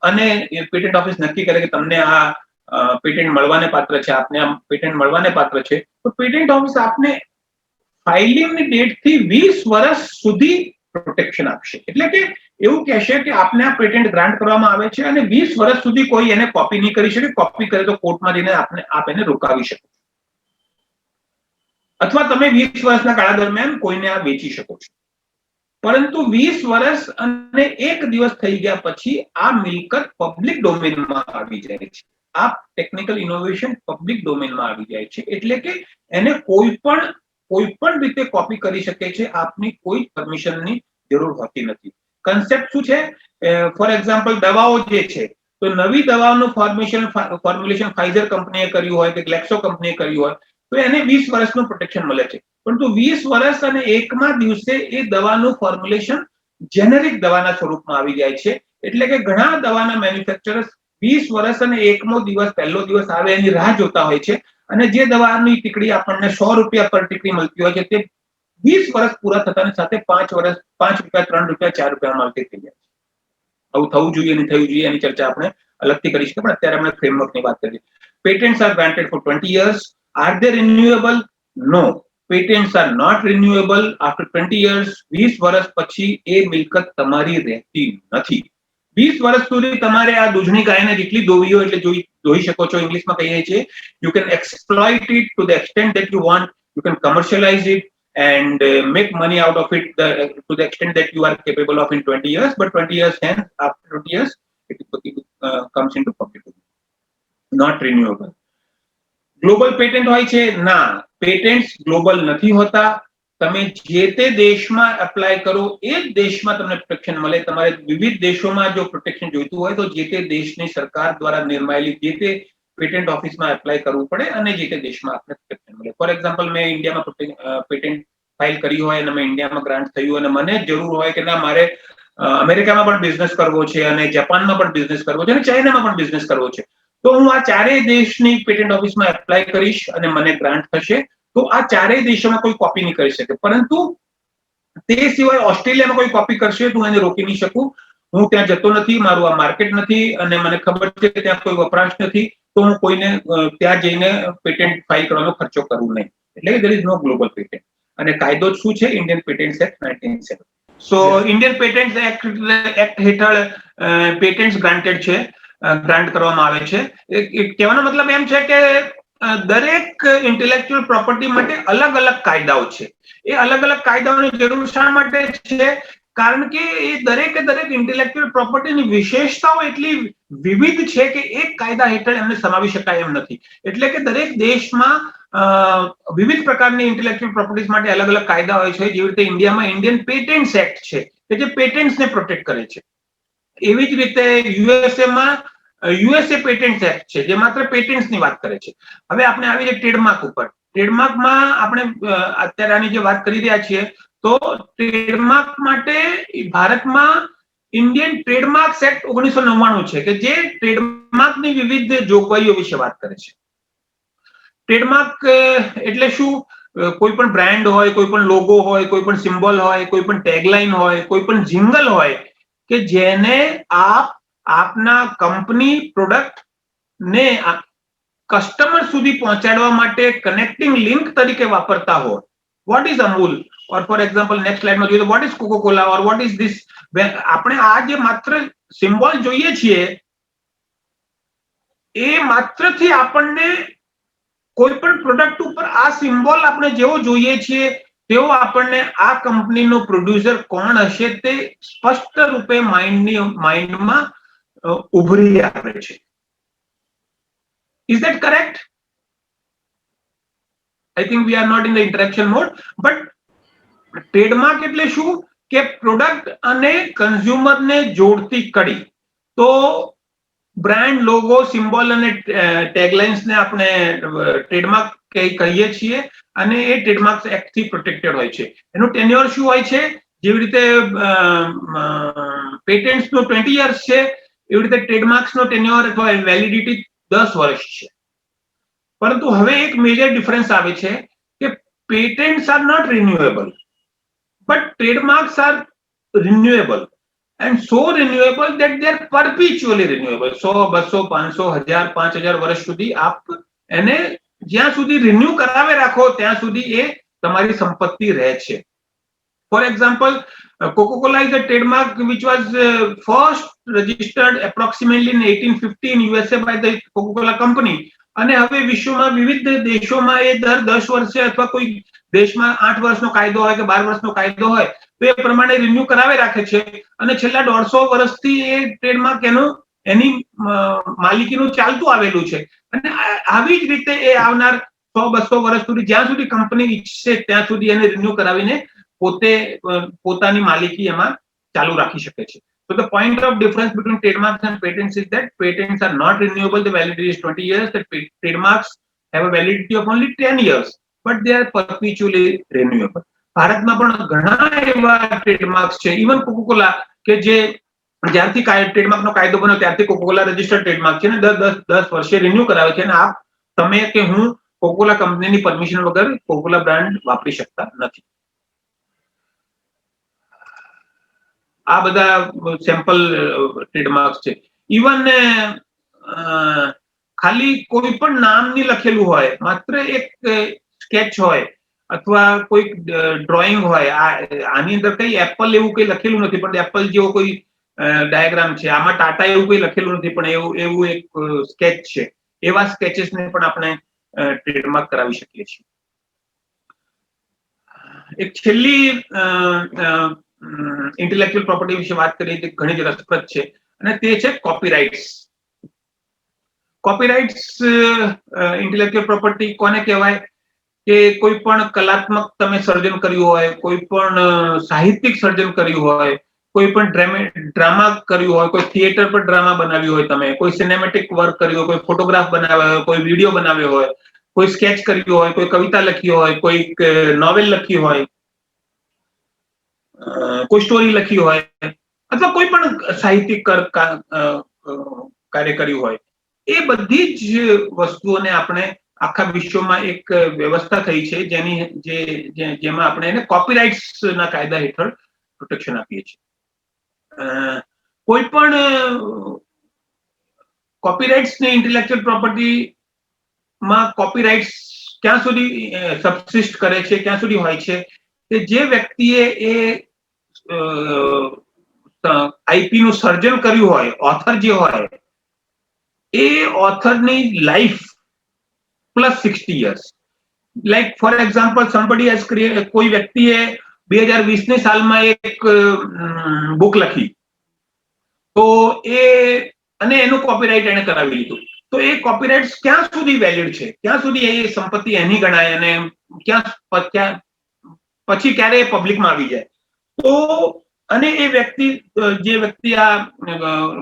Speaker 1: અને પેટન્ટ ઓફિસ નક્કી કરે કે તમને આ પેટન્ટ મળવાને પાત્ર છે, આપને આ પેટન્ટ મળવાને પાત્ર છે, તો પેટન્ટ ઓફિસ આપને ફાઇલિંગની ડેટથી 20 વર્ષ સુધી પ્રોટેક્શન આપશે. એટલે કે એવું કહેશે કે આપને આ પેટન્ટ ગ્રાન્ટ કરવામાં આવે છે અને 20 વર્ષ સુધી કોઈ એને કોપી નહીં કરી શકે. કોપી કરે તો કોર્ટમાં જઈને આપ એને રોકાવી શકો, અથવા તમે 20 વર્ષના ગાળા દરમિયાન કોઈને આ વેચી શકો છો. પરંતુ 20 વર્ષ અને 1 દિવસ થઈ ગયા પછી આ મિલકત પબ્લિક ડોમેનમાં આવી જાય છે. આ ટેકનિકલ ઇનોવેશન પબ્લિક ડોમેનમાં આવી જાય છે. એટલે કે એને કોઈ પણ રીતે કોપી કરી શકે છે. આપની કોઈ પરમિશનની જરૂર હોતી નથી. કન્સેપ્ટ શું છે? ફોર એક્ઝામ્પલ, દવાઓ જે છે, તો નવી દવાઓનું ફોર્મ્યુલેશન ફાઇઝર કંપનીએ કર્યું હોય કે ગ્લેક્સો કંપનીએ કર્યું હોય તો એને 20 વર્ષનું પ્રોટેક્શન મળે છે. પરંતુ 20 વર્ષ અને 1મા દિવસે એ દવાનું ફોર્મ્યુલેશન જેનેરિક દવાના સ્વરૂપમાં આવી જાય છે. એટલે કે ઘણા દવાના મેન્યુફેક્ચરર્સ 20 વર્ષ અને 1મો દિવસ, પહેલો દિવસ આવે એની રાહ જોતા હોય છે, અને જે દવાની ટીકડી આપણને 100 રૂપિયા પર ટીકડી મળતી હોય છે તે 20 વર્ષ પૂરા થતાની સાથે 5 રૂપિયા, 3 રૂપિયા, 4 રૂપિયા મળતી થઈ જાય છે. આવું થવું જોઈએ, નહીં થવું જોઈએ એની ચર્ચા આપણે અલગથી કરી શકીએ, પણ અત્યારે આપણે ફ્રેમવર્કની વાત કરીએ. Patents are granted for 20 years. Are they renewable? No. Patents are not renewable after 20 years. 20 વર્ષ પછી એ મિલકત તમારી રહેતી નથી. 20 વર્ષ સુધી તમારે આ દૂધની ગાયને જેટલી દોવી હોય એટલે દોઈ શકો છો. ઇંગ્લિશમાં કહીએ છીએ you can exploit it to the extent that you want. You can commercialise it. and make money out of it to the extent that you are capable of in 20 years, but 20 years hence, after 20 years, it comes into pocket. Not renewable. Global patent હોય છે? ના, patents global નથી હોતા. તમે જે તે દેશમાં apply કરો એ જ દેશમાં તમને પ્રોટેક્શન મળે. તમારે વિવિધ દેશોમાં જો પ્રોટેક્શન જોઈતું હોય તો જે તે દેશની સરકાર દ્વારા નિર્માયેલી જે તે પેટન્ટ ઓફિસમાં એપ્લાય કરવું પડે અને જે તે દેશમાં આપણે પ્રોટેક્શન મળે. ફોર એક્ઝામ્પલ, મેં ઇન્ડિયામાં પેટન્ટ ફાઇલ કરી હોય અને મેં ઇન્ડિયામાં ગ્રાન્ટ થયું અને મને જરૂર હોય કે ના, મારે અમેરિકામાં પણ બિઝનેસ કરવો છે અને જાપાનમાં પણ બિઝનેસ કરવો છે અને ચાઇનામાં પણ બિઝનેસ કરવો છે, તો હું આ ચારેય દેશની પેટન્ટ ઓફિસમાં એપ્લાય કરીશ અને મને ગ્રાન્ટ થશે. તો આ ચારેય દેશોમાં કોઈ કોપી નહીં કરી શકે. પરંતુ તે સિવાય ઓસ્ટ્રેલિયામાં કોઈ કોપી કરશે તો હું એને રોકી નહીં શકું. હું ત્યાં જતો નથી, મારું આ માર્કેટ નથી અને મને ખબર છે કે ત્યાં કોઈ વપરાશ નથી, તો હું કોઈને ત્યાં જઈને પેટન્ટ ફાઇલ કરવાનો ખર્ચો કરું નહીં. એટલે there is no global patent. અને કાયદો શું છે? Indian patents act 1970. So Indian patents act હેઠળ પેટન્ટ્સ ગ્રાન્ટેડ છે, ગ્રાન્ટ કરવામાં આવે છે. કહેવાનો મતલબ એમ છે કે દરેક ઇન્ટેલેક્ચ્યુઅલ પ્રોપર્ટી માટે અલગ અલગ કાયદાઓ છે. એ અલગ અલગ કાયદાઓની જરૂર શા માટે છે? કારણ કે એ દરેક ઇન્ટેલેક્ચ્યુઅલ પ્રોપર્ટીની વિશેષતાઓ એટલી વિવિધ છે કે એક કાયદા હેઠળ એમને સમાવી શકાય એમ નથી. એટલે કે દરેક દેશમાં વિવિધ પ્રકારની ઇન્ટેલેક્ચ્યુઅલ પ્રોપર્ટીઝ માટે અલગ અલગ કાયદા હોય છે. જેવી રીતે ઇન્ડિયામાં ઇન્ડિયન પેટન્ટ્સ એક્ટ છે કે જે પેટન્ટ્સને પ્રોટેક્ટ કરે છે. એવી જ રીતે યુએસએમાં યુએસએ પેટન્ટ એક્ટ છે જે માત્ર પેટન્ટ્સની વાત કરે છે. હવે આપણે આવી જાય ટ્રેડમાર્ક ઉપર. ટ્રેડમાર્કમાં આપણે અત્યારે આની જે વાત કરી રહ્યા છીએ, તો ટ્રેડમાર્ક માટે ભારતમાં ઇન્ડિયન ટ્રેડમાર્ક્સ એક્ટ 1999 છે કે જે ટ્રેડમાર્કની વિવિધ જોગવાઈઓ વિશે વાત કરે છે. ટ્રેડમાર્ક એટલે શું? કોઈ પણ બ્રાન્ડ હોય, કોઈ પણ લોગો હોય, કોઈ પણ સિમ્બોલ હોય, કોઈ પણ ટેગલાઇન હોય, કોઈ પણ જિંગલ હોય કે જેને આપના કંપની પ્રોડક્ટ ને કસ્ટમર સુધી પહોંચાડવા માટે કનેક્ટિંગ લિંક તરીકે વાપરતા હોય. What is Amul? Or for example next સ્લાઇડમાં જોઈએ તો what is Coca-Cola or what is this? આપણે આ જે માત્ર સિમ્બોલ જોઈએ છીએ એ માત્રથી આપણને કોઈ પણ પ્રોડક્ટ ઉપર આ સિમ્બોલ આપણે જેવો જોઈએ છીએ તેવો આપણને આ કંપનીનો પ્રોડ્યુસર કોણ હશે તે સ્પષ્ટ રૂપે માઇન્ડમાં ઉભરી આવે છે. Is that correct? I think we are not in the interaction mode. But trademark એટલે શું? કે પ્રોડક્ટ અને કન્ઝ્યુમરને જોડતી કડી. તો બ્રાન્ડ, લોગો, સિમ્બોલ અને ટેગલાઇન્સને આપણે ટ્રેડમાર્ક કહીએ છીએ અને એ ટ્રેડમાર્ક એક્ટથી પ્રોટેક્ટેડ હોય છે. એનું ટેન્યોર શું હોય છે? જેવી રીતે પેટન્ટ્સનો 20 years છે, એવી રીતે ટ્રેડમાર્ક્સનો ટેન્યોર અથવા વેલિડિટી 10 વર્ષ છે. પરંતુ હવે એક મેજર ડિફરન્સ આવે છે કે patents are not renewable, but trademarks are renewable. And so renewable that they are perpetually renewable. 100, 200, 500, 1000, 5000 વર્ષ સુધી આપ એને જ્યાં સુધી રિન્યુ કરાવે રાખો ત્યાં સુધી એ તમારી સંપત્તિ રહે છે. For example, Coca-Cola is a trademark which was first registered approximately in 1850 in USA by the Coca-Cola company. અને હવે વિશ્વમાં વિવિધ દેશોમાં એ દર 10 વર્ષે અથવા કોઈ દેશમાં 8 વર્ષનો કાયદો હોય કે 12 વર્ષનો કાયદો હોય તો એ પ્રમાણે રિન્યુ કરાવી રાખે છે અને છેલ્લા 150 વર્ષથી એ ટ્રેડમાર્ક એની માલિકીનું ચાલતું આવેલું છે. અને આવી જ રીતે એ આવનાર 100-200 વર્ષ સુધી જ્યાં સુધી કંપની ઈચ્છે ત્યાં સુધી એને રિન્યુ કરાવીને પોતાની માલિકી એમાં ચાલુ રાખી શકે છે. So the point of difference between trademarks and patents is that patents are not renewable. The validity is 20 years. The trademarks have a validity of only 10 years, but they are perpetually renewable. ભારતમાં પણ ઘણા એવા trademarks છે, even Coca-Cola કે જે જ્યારથી ટ્રેડમાર્કનો કાયદો બન્યો ત્યારથી કોકોકોલા રજિસ્ટર્ડ ટ્રેડમાર્ક છે ને 10 વર્ષે રિન્યુ કરાવે છે અને તમે કે હું કોકોકોલા કંપનીની પરમિશન વગર કોકોકોલા બ્રાન્ડ વાપરી શકતા નથી. આ બધા સેમ્પલ ટ્રેડમાર્ક્સ છે. ઇવન ખાલી કોઈ પણ નામ નહીં લખેલું હોય, માત્ર એક સ્કેચ હોય અથવા કોઈ ડ્રોઈંગ હોય. આની અંદર કઈ એપલ એવું કઈ લખેલું નથી પણ એપલ જેવો કોઈ ડાયાગ્રામ છે, આમાં ટાટા એવું કઈ લખેલું નથી પણ એવું એક સ્કેચ છે. એવા સ્કેચેસને પણ આપણે ટ્રેડમાર્ક કરાવી શકીએ છીએ. એક છેલ્લી ઇન્ટેલેક્ચ્યુઅલ પ્રોપર્ટી વિશે વાત કરીએ જે ઘણી જ રસપ્રદ છે અને તે છે કોપીરાઇટ્સ. કોપીરાઇટ્સ ઇન્ટેલેક્ચ્યુઅલ પ્રોપર્ટી કોને કહેવાય કે કોઈ પણ કલાત્મક તમે સર્જન કર્યું હોય, કોઈ પણ સાહિત્યિક સર્જન કર્યું હોય, કોઈ પણ ડ્રામા કર્યું હોય, કોઈ થિયેટર પર ડ્રામા બનાવ્યું હોય, તમે કોઈ સિનેમેટિક વર્ક કર્યું હોય, કોઈ ફોટોગ્રાફ બનાવ્યો હોય, કોઈ વિડીયો બનાવ્યો હોય, કોઈ સ્કેચ કર્યું હોય, કોઈ કવિતા લખી હોય, કોઈ નોવેલ લખી હોય, કોઈ સ્ટોરી લખી હોય અથવા કોઈ પણ સાહિત્યિક કાર્ય કર્યું હોય, એ બધી જ વસ્તુઓને આપણે આખા વિશ્વમાં એક વ્યવસ્થા થઈ છે જેમાં આપણે એને કોપીરાઇટ્સના કાયદા હેઠળ પ્રોટેક્શન આપીએ છીએ. કોઈ પણ કોપીરાઇટ્સની ઇન્ટેલેક્ચ્યુઅલ પ્રોપર્ટીમાં કોપીરાઇટ્સ ક્યાં સુધી સબસિસ્ટ કરે છે, ક્યાં સુધી હોય છે કે જે વ્યક્તિએ એ આઈપી નું સર્જન કર્યું હોય, ઓથર જે હોય, એ ઓથરની life plus 60 years. Like for example somebody has created, કોઈ વ્યક્તિએ 2020ની સાલમાં એક બુક લખી તો એ અને એનું કોપીરાઇટ એને કરાવી લીધું, તો એ કોપીરાઇટ્સ ક્યાં સુધી વેલિડ છે, ક્યાં સુધી એ સંપત્તિ એની ગણાય અને ક્યાં પછી ક્યારે એ પબ્લિકમાં આવી જાય. તો અને એ વ્યક્તિ જે વ્યક્તિ આ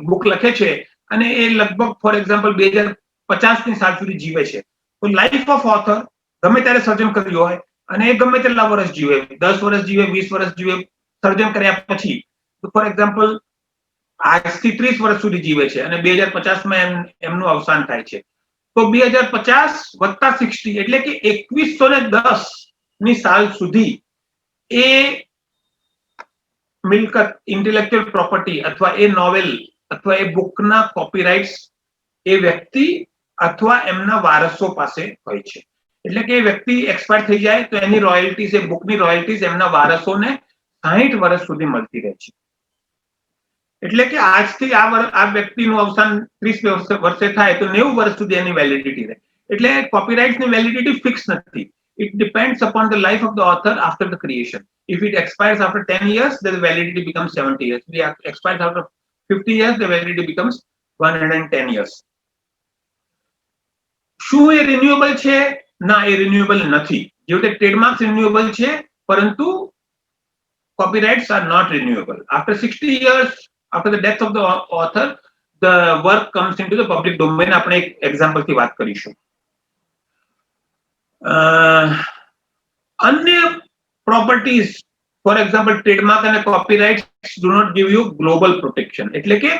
Speaker 1: બુક લખે છે અને એ લગભગ ફોર એક્ઝામ્પલ 2050ની સાલ સુધી જીવે છે, તો લાઈફ ઓફ ઓથર ગમે ત્યારે સર્જન કર્યું હોય અને એ ગમે તેટલા વર્ષ જીવે, 10 વર્ષ જીવે, 20 વર્ષ જીવે, સર્જન કર્યા પછી, તો ફોર એક્ઝામ્પલ આજથી 30 વર્ષ સુધી જીવે છે અને 2050માં એમનું અવસાન થાય છે, તો 2050 વત્તા 60 એટલે કે 2110ની સાલ સુધી એ મિલકત, ઇન્ટેલેક્ચ્યુઅલ પ્રોપર્ટી અથવા એ નોવેલ અથવા એ બુકના કોપીરાઇટ્સ એ વ્યક્તિ અથવા એમના વારસો પાસે હોય છે. એટલે કે એ વ્યક્તિ એક્સપાયર થઈ જાય તો એની રોયલ્ટીઝ, એ બુકની રોયલ્ટીઝ એમના વારસોને 60 વર્ષ સુધી મળતી રહે છે. એટલે કે આજથી આ વ્યક્તિનું અવસાન 30 વર્ષે થાય તો 90 વર્ષ સુધી એની વેલિડિટી રહે. એટલે કોપીરાઇટ્સની વેલિડિટી ફિક્સ નથી. It depends upon the life of the author after the creation. If it expires after 10 years, the validity becomes 70 years. If it expires after 50 years, the validity becomes 110 years. શું એ renewable છે? ના, એ renewable નથી. જેવું કે trademarks renewable છે, પરંતુ copyrights are not renewable. After 60 years, after the death of the author, the work comes into the public domain. આપણે એક એક્ઝામ્પલથી વાત કરીશું. અન્ય પ્રોપર્ટીઝ, ફોર એક્ઝામ્પલ ટ્રેડમાર્ક અને copyrights do not give you global protection. એટલે કે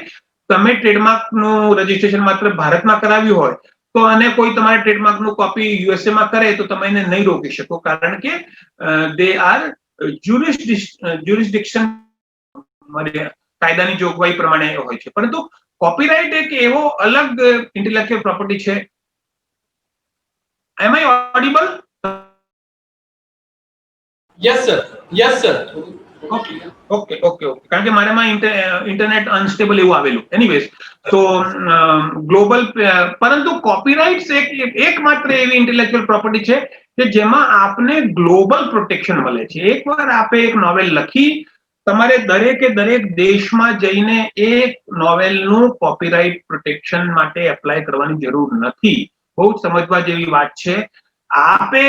Speaker 1: તમે ટ્રેડમાર્કનું રજીસ્ટ્રેશન માત્ર ભારતમાં કરાવ્યું હોય તો અને કોઈ તમારા ટ્રેડમાર્કનું કોપી યુએસએ માં કરે તો તમે એને નહીં રોકી શકો, કારણ કે દે આર જ્યુરિસ્ડિક્શન કાયદાની જોગવાઈ પ્રમાણે હોય છે. પરંતુ કોપીરાઇટ એક એવો અલગ ઇન્ટેલેક્ચ્યુઅલ પ્રોપર્ટી છે. Am I audible?
Speaker 2: Yes, sir. Yes, sir.
Speaker 1: Okay. કારણ કે મારામાં ઇન્ટરનેટ અનસ્ટેબલ એવું આવેલું. એનીવેઝ, તો ગ્લોબલ, પરંતુ કોપીરાઇટ્સ એકમાત્ર એવી ઇન્ટેલેક્ચ્યુઅલ પ્રોપર્ટી છે કે જેમાં આપને ગ્લોબલ પ્રોટેક્શન મળે છે. એકવાર આપે એક નોવેલ લખી, તમારે દરેકે દરેક દેશમાં જઈને એ નોવેલનું કોપીરાઇટ પ્રોટેક્શન માટે એપ્લાય કરવાની જરૂર નથી. બહુ જ સમજવા જેવી વાત છે. આપે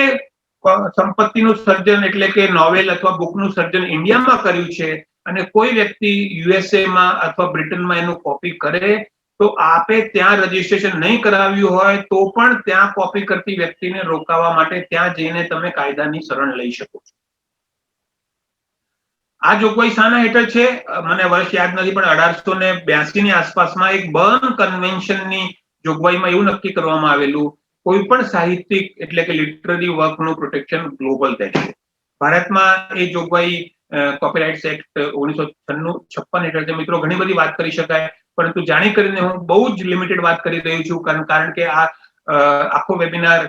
Speaker 1: સંપત્તિનું સર્જન એટલે કે નોવેલ અથવા બુકનું સર્જન ઇન્ડિયામાં કર્યું છે અને કોઈ વ્યક્તિ યુએસએમાં અથવા બ્રિટનમાં એનું કોપી કરે તો આપે ત્યાં રજીસ્ટ્રેશન નહીં કરાવ્યું હોય તો પણ ત્યાં કોપી કરતી વ્યક્તિને રોકાવા માટે ત્યાં જઈને તમે કાયદાની શરણ લઈ શકો છો. આ જોગવાઈ શાના હેઠળ છે મને વર્ષ યાદ નથી, પણ 1882ની આસપાસમાં એક બર્ન કન્વેન્શનની જોગવાઈમાં એવું નક્કી કરવામાં આવેલું કોઈ પણ સાહિત્યિક એટલે કે લિટરરી વર્કનું પ્રોટેક્શન ગ્લોબલ રહેશે. ભારતમાં એ જોગવાઈ કોપીરાઇટ્સ એક્ટ 1956 હેઠળ છે. મિત્રો, ઘણી બધી વાત કરી શકાય, પરંતુ જાણી કરીને હું બહુ જ લિમિટેડ વાત કરી રહ્યો છું, કારણ કે આ આખો વેબિનાર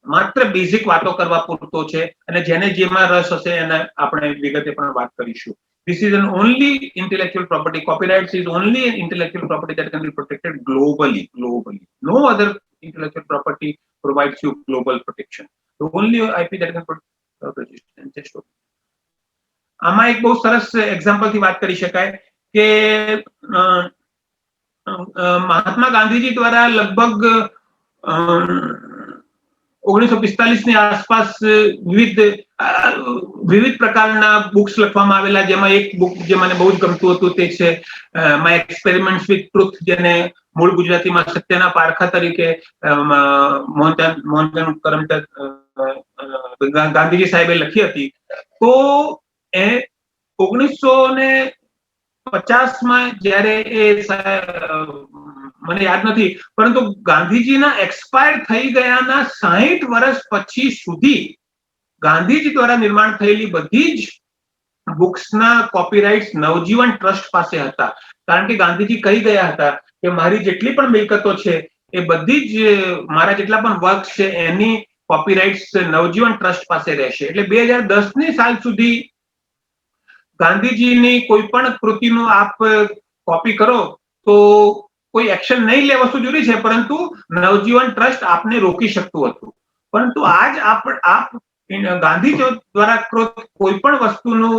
Speaker 1: માત્ર બેઝિક વાતો કરવા પૂરતો છે અને જેને જેમાં રસ હશે એને આપણે વિગતે પણ વાત કરીશું. This is an only intellectual property. Copyrights is only an intellectual property that can be protected globally. No other intellectual property provides you global protection. The only IP that can protect આમાં એક બહુ સરસ example થી વાત કરી શકાય કે મહાત્મા ગાંધીજી દ્વારા લગભગ 1945 ની આસપાસ વિવિધ પ્રકારના બુક્સ લખવામાં આવેલા, જેમાં એક બુક જે મને બહુ જ ગમતું હતું તે છે માય એક્સપેરિમેન્ટ્સ વિથ ટ્રુથ, જેને મૂળ ગુજરાતીમાં સત્યના પારખા તરીકે મોહનચંદ કરમચંદ ગાંધીજી સાહેબે લખી હતી. તો એ 1950માં જ્યારે એ મને યાદ નથી, પરંતુ ગાંધીજીના એક્સપાયર થઈ ગયાના 60 વર્ષ પછી સુધી ગાંધીજી દ્વારા નિર્માણ થયેલી બધી જ બુક્સના કોપીરાઇટ્સ નવજીવન ટ્રસ્ટ પાસે હતા. કારણ કે ગાંધીજી કહી ગયા હતા કે મારી જેટલી પણ મિલકતો છે એ બધી જ, મારા જેટલા પણ વર્ક છે એની કોપીરાઇટ્સ નવજીવન ટ્રસ્ટ પાસે રહેશે. એટલે 2010ની સાલ સુધી ગાંધીજીની કોઈ પણ કૃતિનું આપ કોપી કરો તો કોઈ એક્શન નહીં લે વસ્તુ જુદી છે, પરંતુ નવજીવન ટ્રસ્ટ આપને રોકી શકતું હતું. પરંતુ આજ આપ ગાંધીજી દ્વારા કોઈ પણ વસ્તુનું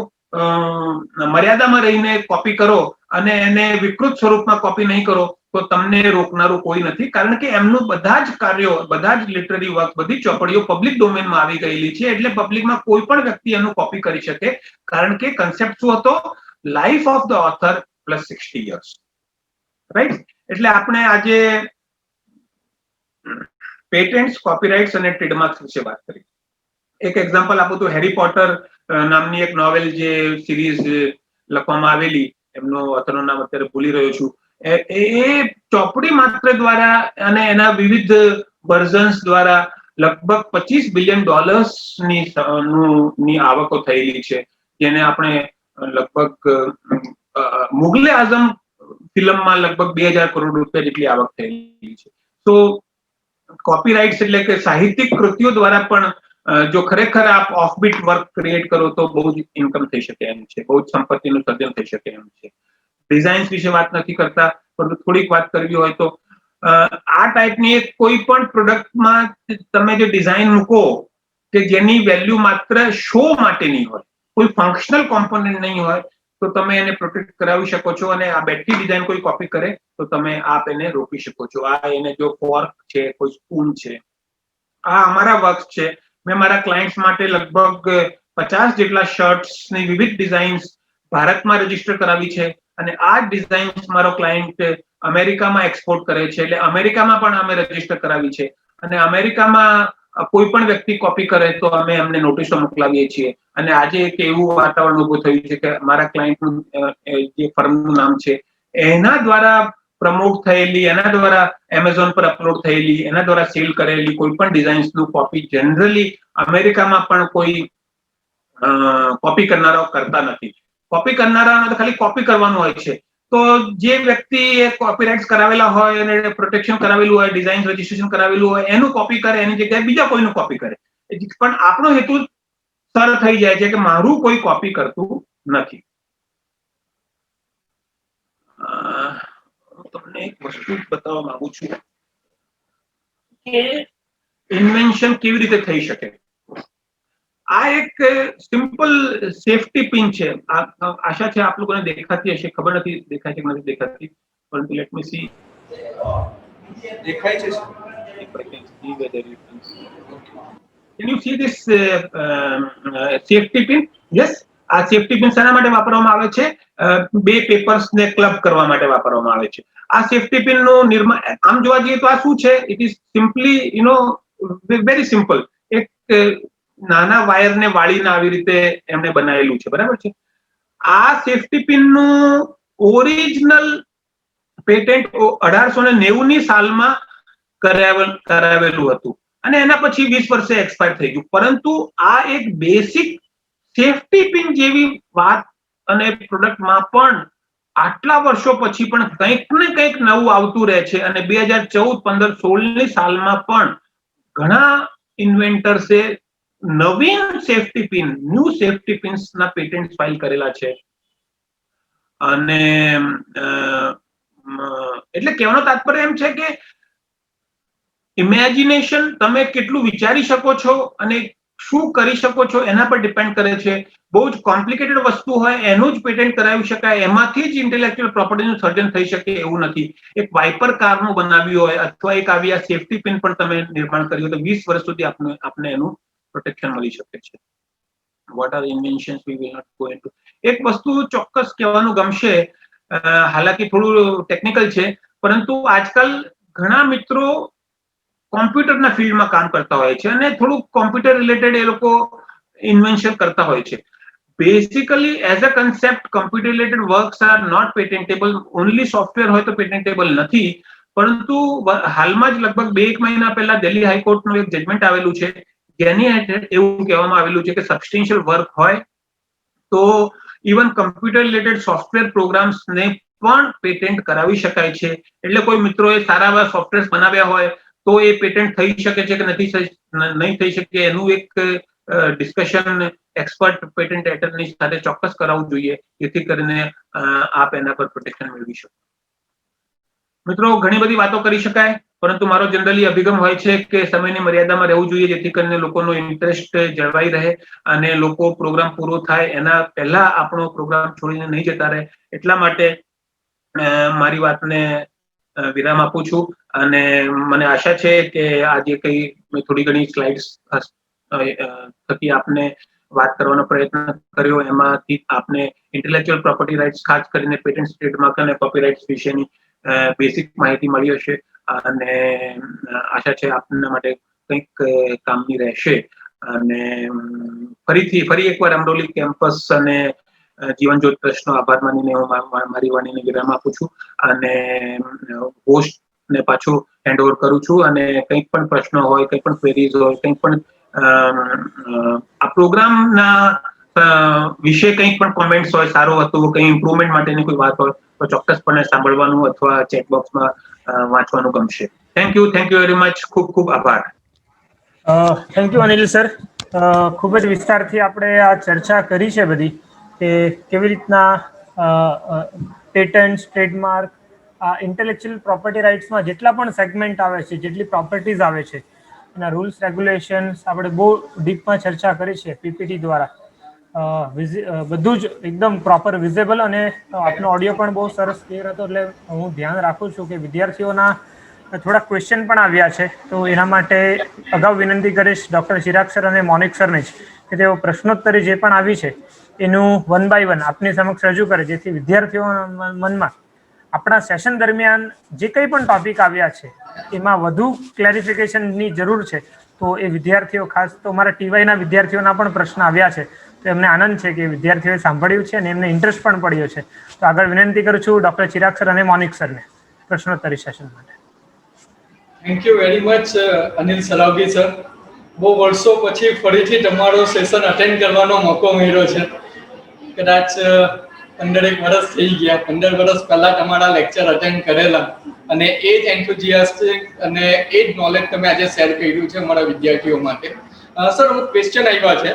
Speaker 1: મર્યાદામાં રહીને કોપી કરો અને એને વિકૃત સ્વરૂપમાં કોપી નહીં કરો તો તમને રોકનારું કોઈ નથી. કારણ કે એમનું બધા જ કાર્યો, બધા જ લિટરરી વર્ક, બધી ચોપડીઓ પબ્લિક ડોમેનમાં આવી ગયેલી છે. એટલે પબ્લિકમાં કોઈ પણ વ્યક્તિ એનું કોપી કરી શકે. કારણ કે કન્સેપ્ટ શું હતો? Life of the author plus 60 years, right? એટલે આપણે આજે પેટન્ટ્સ, કોપીરાઇટ્સ અને ટ્રેડમાર્ક્સ વિશે વાત કરી. એક એક્ઝામ્પલ આપું તો હેરી પોટર નામની એક નોવેલ જે સિરીઝ લખવામાં આવેલી, એમનો ઓથરનું નામ અત્યારે ભૂલી રહ્યો છું, એ ચોપડી માત્ર દ્વારા અને એના વિવિધ વર્ઝન્સ દ્વારા લગભગ $25 બિલિયન ની આવકો થયેલી છે, જેને આપણે લગભગ મુગલે આઝમ ફિલ્મમાં લગભગ 2000 કરોડ રૂપિયા જેટલી આવક થયેલી છે. તો કોપીરાઇટ્સ એટલે કે સાહિત્યિક કૃતિઓ દ્વારા પણ જો ખરેખર આપ ઓફબીટ વર્ક ક્રિએટ કરો તો બહુ જ ઇન્કમ થઈ શકે એમ છે, બહુ જ સંપત્તિનું સર્જન થઈ શકે એમ છે. ડિઝાઇન્સ વિશે વાત નથી કરતા, પરંતુ થોડીક વાત કરવી હોય તો આ ટાઈપની કોઈ પણ પ્રોડક્ટમાં તમે જે ડિઝાઇન મૂકો કે જેની વેલ્યુ માત્ર શો માટેની હોય, કોઈ ફંક્શનલ કોમ્પોનન્ટ નહીં હોય, તો તમે એને પ્રોટેક્ટ કરાવી શકો છો. અને આ બેટરી ડિઝાઇન કોઈ કોપી કરે તો તમે આપ એને રોકી શકો છો. આ એને જો ફોર્ક છે, કોઈ સ્પૂન છે, આ અમારા વર્ક છે. મેં મારા ક્લાયન્ટ્સ માટે લગભગ 50 જેટલા શર્ટ્સની વિવિધ ડિઝાઇન્સ ભારતમાં રજીસ્ટર કરાવી છે. અને આ ડિઝાઇન્સ મારો ક્લાયન્ટ અમેરિકામાં એક્સપોર્ટ કરે છે. એટલે અમેરિકામાં પણ અમે રજીસ્ટર કરાવી છે. અને અમેરિકામાં કોઈ પણ વ્યક્તિ કોપી કરે તો અમે એમને નોટિસો મોકલાવીએ છીએ. અને આજે એક એવું વાતાવરણ ઉભું થયું છે કે મારા ક્લાયન્ટનું જે ફર્મનું નામ છે એના દ્વારા પ્રમોટ થયેલી, એના દ્વારા એમેઝોન પર અપલોડ થયેલી, એના દ્વારા સેલ કરેલી કોઈ પણ ડિઝાઇન્સનું કોપી જનરલી અમેરિકામાં પણ કોઈ કોપી કરનારાઓ કરતા નથી. કોપી કરનારાઓને તો ખાલી કોપી કરવાનું હોય છે. તો જે વ્યક્તિ એ કોપીરાઇટ્સ કરાવેલા હોય અને પ્રોટેક્શન કરાવેલું હોય, ડિઝાઇન રજીસ્ટ્રેશન કરાવેલું હોય, એનું કોપી કરે, એની જગ્યાએ બીજા કોઈનું કોપી કરે. પણ આપણો હેતુ સર થઈ જાય છે કે મારું કોઈ કોપી કરતું નથી. તમને એક વસ્તુ બતાવવા માંગુ છું કે ઇન્વેન્શન કેવી રીતે થઈ શકે. આ એક સિમ્પલ સેફટી પિન છે. આશા છે આપ લોકોને દેખાતી હશે, ખબર નથી દેખાય છે કે નથી દેખાતી, પરંતુ લેટ મી સી.
Speaker 2: દેખાય છે.
Speaker 1: Can you see this safety pin? Yes. આ સેફટી પિન શેના માટે વાપરવામાં આવે છે? બે પેપર્સને ક્લબ કરવા માટે વાપરવામાં આવે છે. આ સેફટી પિનનું નિર્માણ આમ જોવા જઈએ તો આ શું છે? It is simply very simple. એક નાના વાયરને વાળીને આવી રીતે એમને બનાવેલું છે, બરાબર છે? આ સેફટી પિનનું ઓરિજિનલ પેટન્ટ 1890ની સાલમાં કરાવેલું હતું અને એના પછી 20 વર્ષે એક્સપાયર થઈ ગયું. પરંતુ આ એક બેસિક સેફટી પિન જેવી વાત અને પ્રોડક્ટમાં પણ આટલા વર્ષો પછી પણ કંઈક ને કંઈક નવું આવતું રહે છે. અને 2014, 15, 16ની સાલમાં પણ ઘણા ઇન્વેન્ટર્સે નવીન સેફટી પિન, ન્યૂ સેફટી પિન્સના પેટન્ટ ફાઇલ કરેલા છે. અને એટલે કહેવાનો તાત્પર્ય એમ છે કે ઇમેજિનેશન, તમે કેટલું વિચારી શકો છો અને શું કરી શકો છો એના પર ડિપેન્ડ કરે છે. બહુ જ કોમ્પ્લિકેટેડ વસ્તુ હોય એનું જ પેટન્ટ કરાવી શકાય, એમાંથી જ ઇન્ટેલેક્ચ્યુઅલ પ્રોપર્ટીનું સર્જન થઈ શકે એવું નથી. એક વાઇપર કારનું બનાવ્યું હોય અથવા એક આવી આ સેફટી પિન પણ તમે નિર્માણ કર્યું હોય તો 20 વર્ષ સુધી આપને એનું પ્રોટેક્શન મળી શકે છે. What are inventions we will not go into. એક વસ્તુ ચોક્કસ કહેવાનું ગમશે, હાલાકી થોડું ટેકનિકલ છે, પરંતુ આજકાલ ઘણા મિત્રો કોમ્પ્યુટરના ફિલ્ડમાં કામ કરતા હોય છે અને થોડું કોમ્પ્યુટર રિલેટેડ એ લોકો ઇન્વેન્શન કરતા હોય છે. Basically as a concept computer related works are not patentable. Only software હોય તો પેટેન્ટેબલ નથી, પરંતુ હાલમાં જ લગભગ 2 મહિના પહેલા દિલ્હી હાઈકોર્ટનું એક જજમેન્ટ આવેલું છે જેની હેઠળ એવું કહેવામાં આવેલું છે કે સબસ્ટેન્શિયલ વર્ક હોય તો ઇવન કમ્પ્યુટર રિલેટેડ સોફ્ટવેર પ્રોગ્રામ્સને પણ પેટેન્ટ કરાવી શકાય છે. એટલે કોઈ મિત્રોએ સારા એવા સોફ્ટવેર બનાવ્યા હોય તો એ પેટેન્ટ થઈ શકે છે કે નહીં થઈ શકે એનું એક ડિસ્કશન એક્સપર્ટ પેટન્ટ એટર્ની સાથે ચોક્કસ કરાવવું જોઈએ, જેથી કરીને આપ એના પર પ્રોટેક્શન મેળવી શકો. મિત્રો ઘણી બધી વાતો કરી શકાય, પરંતુ મારો જનરલી અભિગમ હોય છે કે સમયની મર્યાદામાં રહેવું જોઈએ, જેથી કરીને લોકોનો ઇન્ટરેસ્ટ જળવાઈ રહે અને લોકો પ્રોગ્રામ પૂરો થાય એના પહેલા આપણો પ્રોગ્રામ છોડીને નહીં જતા રહે. એટલા માટે મારી વાતને વિરામ આપું છું અને મને આશા છે કે આજે કઈ મેં થોડી ઘણી સ્લાઇડ્સ થકી આપને વાત કરવાનો પ્રયત્ન કર્યો, એમાંથી આપને ઇન્ટેલેક્ચ્યુઅલ પ્રોપર્ટી રાઇટ્સ, ખાસ કરીને પેટન્ટ, ટ્રેડમાર્ક અને કોપીરાઇટ્સ વિશેની બેસિક માહિતી મળી હશે અને આશા છે આપના માટે કંઈક કામની રહેશે. અને ફરી એકવાર અમરોલી કેમ્પસ અને જીવન જ્યોત ટ્રસ્ટનો આભાર માનીને હું મારી વાણીને વિરામ આપું છું અને હોસ્ટને પાછું હેન્ડ ઓવર કરું છું. અને કંઈક પણ પ્રશ્નો હોય, કંઈક પણ ક્વેરીઝ હોય, કંઈક પણ આ પ્રોગ્રામના વિશે કંઈક પણ કોમેન્ટ્સ હોય, સારું હતું, કંઈ ઇમ્પ્રુવમેન્ટ માટેની કોઈ વાત હોય તો ચોક્કસપણે સાંભળવાનું અથવા ચેટ બોક્સમાં વાંચવાનું ગમશે. Thank you very much. ખૂબ ખૂબ આભાર.
Speaker 3: Thank you Anil sir. ખૂબ જ વિસ્તારથી આપણે આ ચર્ચા કરી છે બધી, કે કેવી રીતના પેટન્ટ, ટ્રેડમાર્ક, ઇન્ટેલેક્ચ્યુઅલ પ્રોપર્ટી રાઇટ્સમાં જેટલા પણ સેગમેન્ટ આવે છે, જેટલી પ્રોપર્ટીઝ આવે છે, એના રૂલ્સ રેગ્યુલેશન્સ આપણે બહુ ડીપમાં ચર્ચા કરી છે પીપીટી દ્વારા. બધું જ એકદમ પ્રોપર વિઝિબલ અને આપનો ઓડિયો પણ બહુ સરસ ક્લિયર હતો. એટલે હું ધ્યાન રાખું છું કે વિદ્યાર્થીઓના થોડા ક્વેશ્ચન પણ આવ્યા છે, તો એના માટે અગાઉ વિનંતી કરીશ ડૉક્ટર ચિરાગ સર અને મોનિક સરને જ કે તેઓ પ્રશ્નોત્તરી જે પણ આવી છે એનું 1 બાય 1 આપની સમક્ષ રજૂ કરે, જેથી વિદ્યાર્થીઓના મનમાં આપણા સેશન દરમિયાન જે કંઈ પણ ટોપિક આવ્યા છે એમાં વધુ ક્લેરિફિકેશનની જરૂર છે. તો એ વિદ્યાર્થીઓ, ખાસ તો મારા ટીવાયના વિદ્યાર્થીઓના પણ પ્રશ્ન આવ્યા છે, તો એમને આનંદ છે કે વિદ્યાર્થીઓએ સાંભળ્યું છે અને એમને ઇન્ટરેસ્ટ પણ પડ્યો છે. તો આગળ વિનંતી કરું છું ડૉક્ટર ચિરાગ સર અને મોનિક સરને પ્રશ્નોત્તરી સેશન માટે.
Speaker 2: Thank you very much Anil Salavgi sir. બહુ વર્ષો પછી ફરીથી તમારો સેશન અટેન્ડ કરવાનો મોકો મળ્યો છે. કદાચ 15 વર્ષ થઈ ગયા. 15 વર્ષ પહેલા તમારા લેક્ચર અટેન્ડ કરેલા અને એ જ એન્થુઝિયાસ્ટિક અને એ જ નોલેજ તમે આજે શેર કર્યું છે અમારા વિદ્યાર્થીઓ માટે. સર, અમુક ક્વેશ્ચન આવ્યા છે.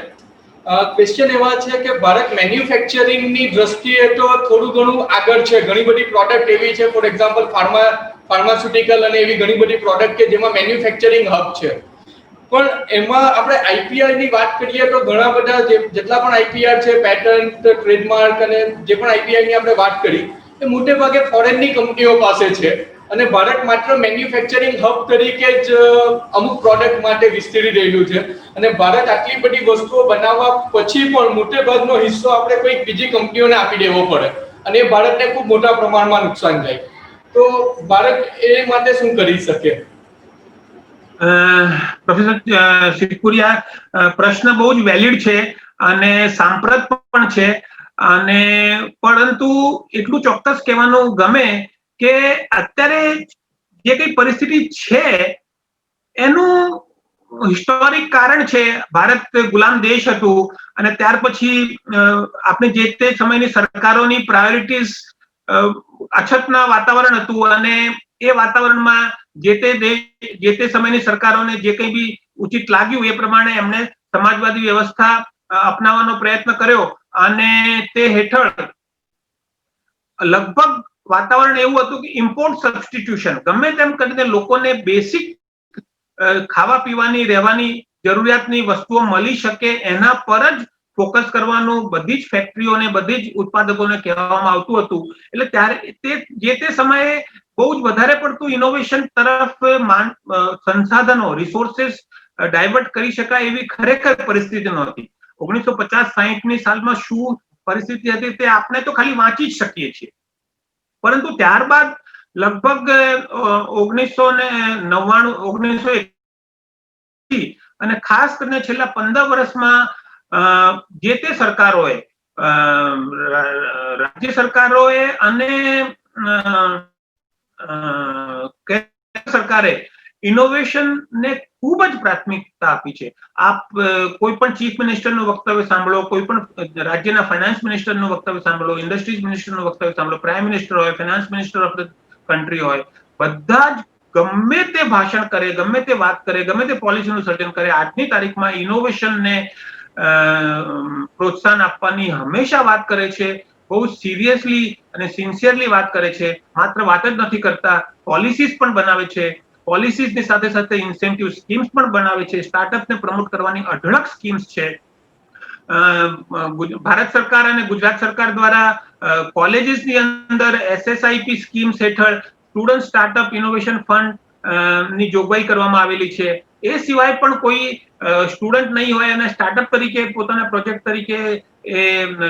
Speaker 2: ક્વેશ્ચન એવા છે કે ભારત મેન્યુફેક્ચરિંગની દ્રષ્ટિએ તો થોડું ઘણું આગળ છે. ઘણી બધી પ્રોડક્ટ એવી છે, ફોર એક્ઝામ્પલ ફાર્માસ્યુટિકલ અને એવી ઘણી બધી પ્રોડક્ટ કે જેમાં મેન્યુફેક્ચરિંગ હબ છે. પણ એમાં આપણે આઈપીઆર ની વાત કરીએ તો ઘણા બધા જેટલા પણ આઈપીઆર છે, પેટન્ટ, ટ્રેડમાર્ક અને જે પણ આઈપીઆર ની આપણે વાત કરી એ મોટે ભાગે ફોરેનની કંપનીઓ પાસે છે અને ભારત માત્ર મેન્યુફેક્ચરિંગ હબ તરીકે જ અમુક પ્રોડક્ટ માટે વિસ્તરી રહેલું છે. અને ભારત આટલી બધી વસ્તુઓ બનાવવા પછી પણ મોટે ભાગનો હિસ્સો આપણે કોઈ બીજી કંપનીઓને આપી દેવો પડે અને એ ભારતને ખૂબ મોટા પ્રમાણમાં નુકસાન થાય. તો ભારત એ માટે શું કરી શકે?
Speaker 1: પ્રોફેસર શિવપુરિયા, પ્રશ્ન બહુ જ વેલિડ છે અને સાંપ્રત પણ છે. અને પરંતુ એટલું ચોક્કસ કહેવાનું ગમે કે અત્યારે જે કઈ પરિસ્થિતિ છે એનું હિસ્ટોરિક કારણ છે. ભારત ગુલામ દેશ હતું અને ત્યાર પછી આપણે જે તે સમયની સરકારોની પ્રાયોરિટીઝ અછતના વાતાવરણ હતું અને એ વાતાવરણમાં જે તે સમયની સરકારોને જે કંઈ બી ઉચિત લાગ્યું એ પ્રમાણે એમણે સમાજવાદી વ્યવસ્થા અપનાવવાનો પ્રયત્ન કર્યો અને તે હેઠળ લગભગ વાતાવરણ એવું હતું કે ઇમ્પોર્ટ સબસ્ટિટ્યુશન, ગમે તેમ કરીને લોકોને બેસિક ખાવા પીવાની, રહેવાની જરૂરિયાતની વસ્તુઓ મળી શકે એના પર જ ફોકસ કરવાનું બધી જ ફેક્ટરીઓને બધી જ ઉત્પાદકોને કહેવામાં આવતું હતું. એટલે ત્યારે તે સમયે બહુ જ વધારે પડતું ઇનોવેશન તરફ સંસાધનો રિસોર્સિસ ડાયવર્ટ કરી શકાય એવી ખરેખર પરિસ્થિતિ નહોતી. 1950-60ની સાલમાં શું પરિસ્થિતિ હતી તે આપણે તો ખાલી વાંચી જ શકીએ છીએ. પરંતુ ત્યારબાદ લગભગ 1999 અને ખાસ કરીને છેલ્લા 15 વર્ષમાં જે તે સરકારોએ રાજ્ય સરકારોએ અને કેન્દ્ર સરકારે ઇનોવેશનને ખૂબ જ પ્રાથમિકતા આપી છે. આપ કોઈ પણ ચીફ મિનિસ્ટરનું વક્તવ્ય સાંભળો, કોઈ પણ રાજ્યના ફાઇનાન્સ મિનિસ્ટરનું વક્તવ્ય સાંભળો, ઇન્ડસ્ટ્રીઝ મિનિસ્ટરનું વક્તવ્ય સાંભળો, પ્રાઇમ મિનિસ્ટર હોય, finance minister of the country હોય, બધા જ ગમે તે ભાષણ કરે, ગમે તે વાત કરે, ગમે તે પોલિસીનું સર્જન કરે, આજની તારીખમાં ઇનોવેશનને પ્રોત્સાહન આપવાની હંમેશા વાત કરે છે. બહુ સિરિયસલી અને સિન્સિયરલી વાત કરે છે. માત્ર વાત જ નથી કરતા, પોલિસીસ પણ બનાવે છે. પોલિસીસની સાથે સાથે ઇન્સેન્ટિવ સ્કીમ્સ પણ બનાવે છે. સ્ટાર્ટઅપને પ્રમોટ કરવાની અઢળક સ્કીમ્સ છે. ભારત સરકાર અને ગુજરાત સરકાર દ્વારા કોલેજીસની અંદર SSIP સ્કીમ્સ હેઠળ સ્ટુડન્ટ સ્ટાર્ટઅપ ઇનોવેશન ફંડ ની જોગવાઈ કરવામાં આવેલી છે. એ સિવાય પણ કોઈ સ્ટુડન્ટ નહીં હોય અને સ્ટાર્ટઅપ તરીકે પોતાના પ્રોજેક્ટ તરીકે એ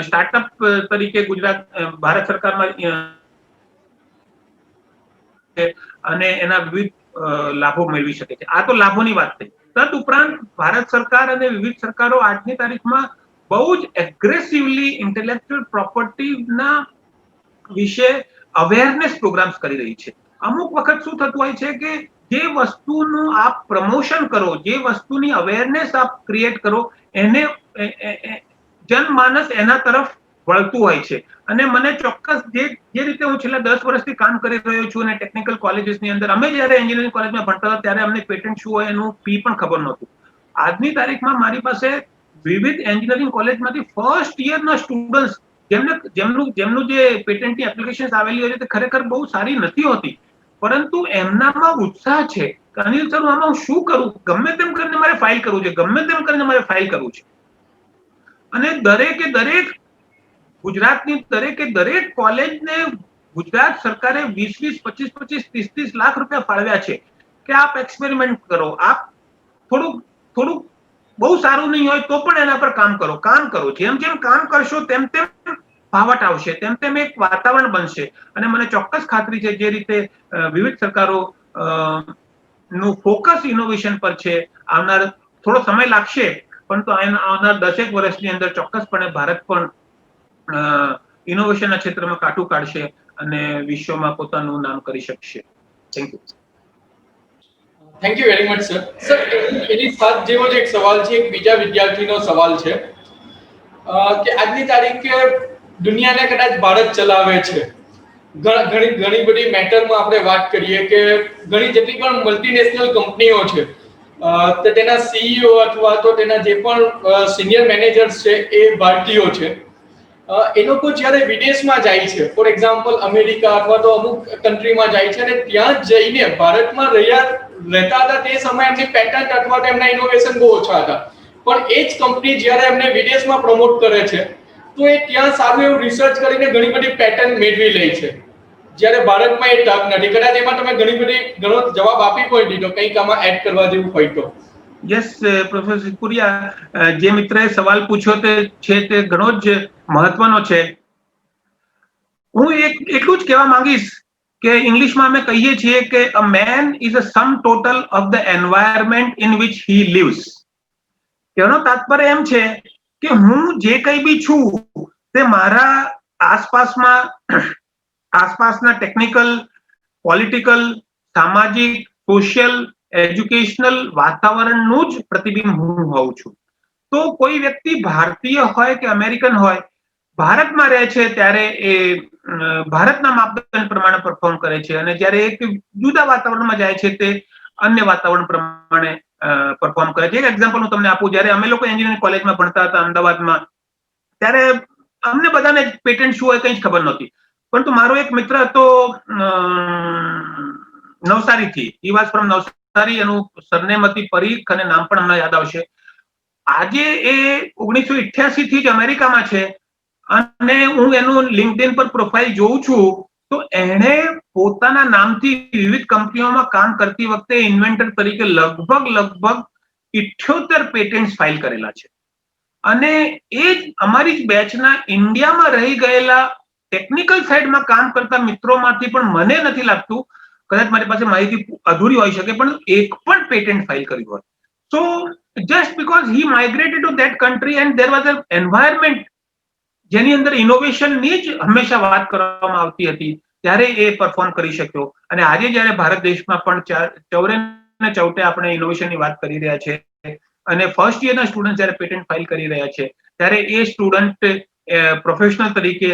Speaker 1: સ્ટાર્ટઅપ તરીકે ભારત સરકારમાં અને એના વિવિધ લાભો મેળવી શકે છે. આ તો લાભોની વાત થઈ. તદુપરાંત ભારત સરકાર અને વિવિધ સરકારો આજની તારીખમાં બહુ જ એગ્રેસિવલી ઇન્ટેલેક્ચ્યુઅલ પ્રોપર્ટીના વિશે અવેરનેસ પ્રોગ્રામ્સ કરી રહી છે. અમુક વખત શું થતું હોય છે કે જે વસ્તુનું આપ પ્રમોશન કરો, જે વસ્તુની અવેરનેસ આપ ક્રિએટ કરો, એને જનમાનસ એના તરફ વળતું હોય છે. અને મને ચોક્કસ જે રીતે હું છેલ્લા 10 વર્ષથી કામ કરી રહ્યો છું અને ટેકનિકલ કોલેજીસની અંદર, અમે જયારે એન્જિનિયરિંગ કોલેજમાં ભણતા હતા ત્યારે અમને પેટન્ટ શું હોય એનું પી પણ ખબર નહોતું. આજની તારીખમાં મારી પાસે વિવિધ એન્જિનિયરિંગ કોલેજમાંથી ફર્સ્ટ યરના સ્ટુડન્ટ્સ જેમનું જે પેટન્ટની એપ્લિકેશન આવેલી હોય છે તે ખરેખર બહુ સારી નથી હોતી, પરંતુ એમનામાં ઉત્સાહ છે કે અનિલ સર આમાં હું શું કરું, ગમે તેમ કરીને મારે ફાઇલ કરવું છે, ગમે તેમ કરીને મારે ફાઇલ કરવું છે. અને દરેક ગુજરાતની દરેક કોલેજને ગુજરાત સરકારે 20-20, 25-25, 30-30 લાખ રૂપિયા ફાળવ્યા છે કે આપ એક્સપેરિમેન્ટ કરો, આપ થોડુંક બહુ સારું નહીં હોય તો પણ એના પર કામ કરો. જેમ જેમ કામ કરશો તેમ તેમ ફાવટ આવશે, તેમ તેમ એક વાતાવરણ બનશે. અને મને ચોક્કસ ખાતરી છે જે રીતે વિવિધ સરકારો નું ફોકસ ઇનોવેશન પર છે, આવનાર થોડો સમય લાગશે પરંતુ આવનાર 10 વર્ષની અંદર ચોક્કસપણે ભારત પણ ઇનોવેશનના ક્ષેત્રમાં કાઠું કાઢશે અને વિશ્વમાં પોતાનું નામ કરી શકશે. Thank you.
Speaker 2: Thank you very much sir. Sir એની સાથ જેવો જ એક સવાલ છે, એક બીજા વિદ્યાર્થીનો સવાલ છે કે આજની તારીખે દુનિયાને કદાચ ભારત ચલાવે છે. ઘણી બધી મેટરમાં આપણે વાત કરીએ કે ઘણી જેટલી પણ મલ્ટીનેશનલ કંપનીઓ છે તો તેના CEO અથવા તો તેના જે પણ સિનિયર મેનેજર્સ છે એ ભારતીયો છે. એ લોકો જ્યારે વિદેશમાં જાય છે, ફોર એક્ઝામ્પલ અમેરિકા અથવા તો અમુક કન્ટ્રીમાં જાય છે અને ત્યાં જઈને ભારતમાં રહેતા હતા તે સમયે એમની પેટન્ટ અથવા તો એમના ઇનોવેશન બહુ ઓછા હતા, પણ એ જ કંપની જ્યારે એમને વિદેશમાં પ્રમોટ કરે છે તો એ ત્યાં સારું એવું રિસર્ચ કરીને ઘણી બધી પેટન્ટ મેળવી લે છે, જ્યારે ભારતમાં એ તક નથી. કદાચ એમાં તમે ઘણો જવાબ આપી કોઈ દીધો, કંઈક આમાં એડ કરવા જેવું હોય તો.
Speaker 1: યસ પ્રોફેસર સિકુરિયા, જે મિત્રએ સવાલ પૂછ્યો તે ઘણો જ મહત્વનો છે. હું એટલું જ કહેવા માંગીશ કે ઇંગ્લિશમાં અમે કહીએ છીએ કે a man is a sum total of the environment in which he lives. એનો તાત્પર્ય એમ છે કે હું જે કંઈ બી છું તે મારા આસપાસના ટેકનિકલ, પોલિટિકલ, સામાજિક, સોશિયલ, એજ્યુકેશનલ વાતાવરણનું જ પ્રતિબિંબ હું હોઉં છું. તો કોઈ વ્યક્તિ ભારતીય હોય કે અમેરિકન હોય, ભારતમાં રહે છે ત્યારે એ ભારતના માપદંડ પ્રમાણે પરફોર્મ કરે છે અને જ્યારે એક જુદા વાતાવરણમાં જાય છે તે અન્ય વાતાવરણ પ્રમાણે પરફોર્મ કરે છે. એક એક્ઝામ્પલ હું તમને આપું. જ્યારે અમે લોકો એન્જિનિયરિંગ કોલેજમાં ભણતા હતા અમદાવાદમાં, ત્યારે અમને બધાને પેટન્ટ શું હોય કંઈ જ ખબર નહોતી. પરંતુ મારો એક મિત્ર હતો નવસારીથી, he was from Navsari. Navsari એનું સરનેમ હતી, પરીખ, અને નામ પણ હમણાં યાદ આવશે. આજે એ 1988 થી જ અમેરિકામાં છે અને હું એનું લિંક્ડઇન પર પ્રોફાઇલ જોઉં છું તો એણે પોતાના નામથી વિવિધ કંપનીઓમાં કામ કરતી વખતે ઇન્વેન્ટર તરીકે લગભગ 78 પેટન્ટ ફાઇલ કરેલા છે. અને એ જ અમારી જ બેચના ઇન્ડિયામાં રહી ગયેલા ટેકનિકલ સાઇડમાં કામ કરતા મિત્રોમાંથી પણ મને નથી લાગતું, કદાચ મારી પાસે માહિતી અધૂરી હોઈ શકે, પણ એક પણ પેટન્ટ ફાઇલ કર્યું હોય. સો just because he migrated to that country and there was an environment જેની અંદર ઇનોવેશનની જ હંમેશા વાત કરવામાં આવતી હતી, ત્યારે એ પરફોર્મ કરી શક્યો. અને આજે જ્યારે ભારત દેશમાં પણ ચૌરે ને ચૌટે આપણે ઇનોવેશનની વાત કરી રહ્યા છે અને ફર્સ્ટ યરના સ્ટુડન્ટ જ્યારે પેટન્ટ ફાઇલ કરી રહ્યા છે, ત્યારે એ સ્ટુડન્ટ પ્રોફેશનલ તરીકે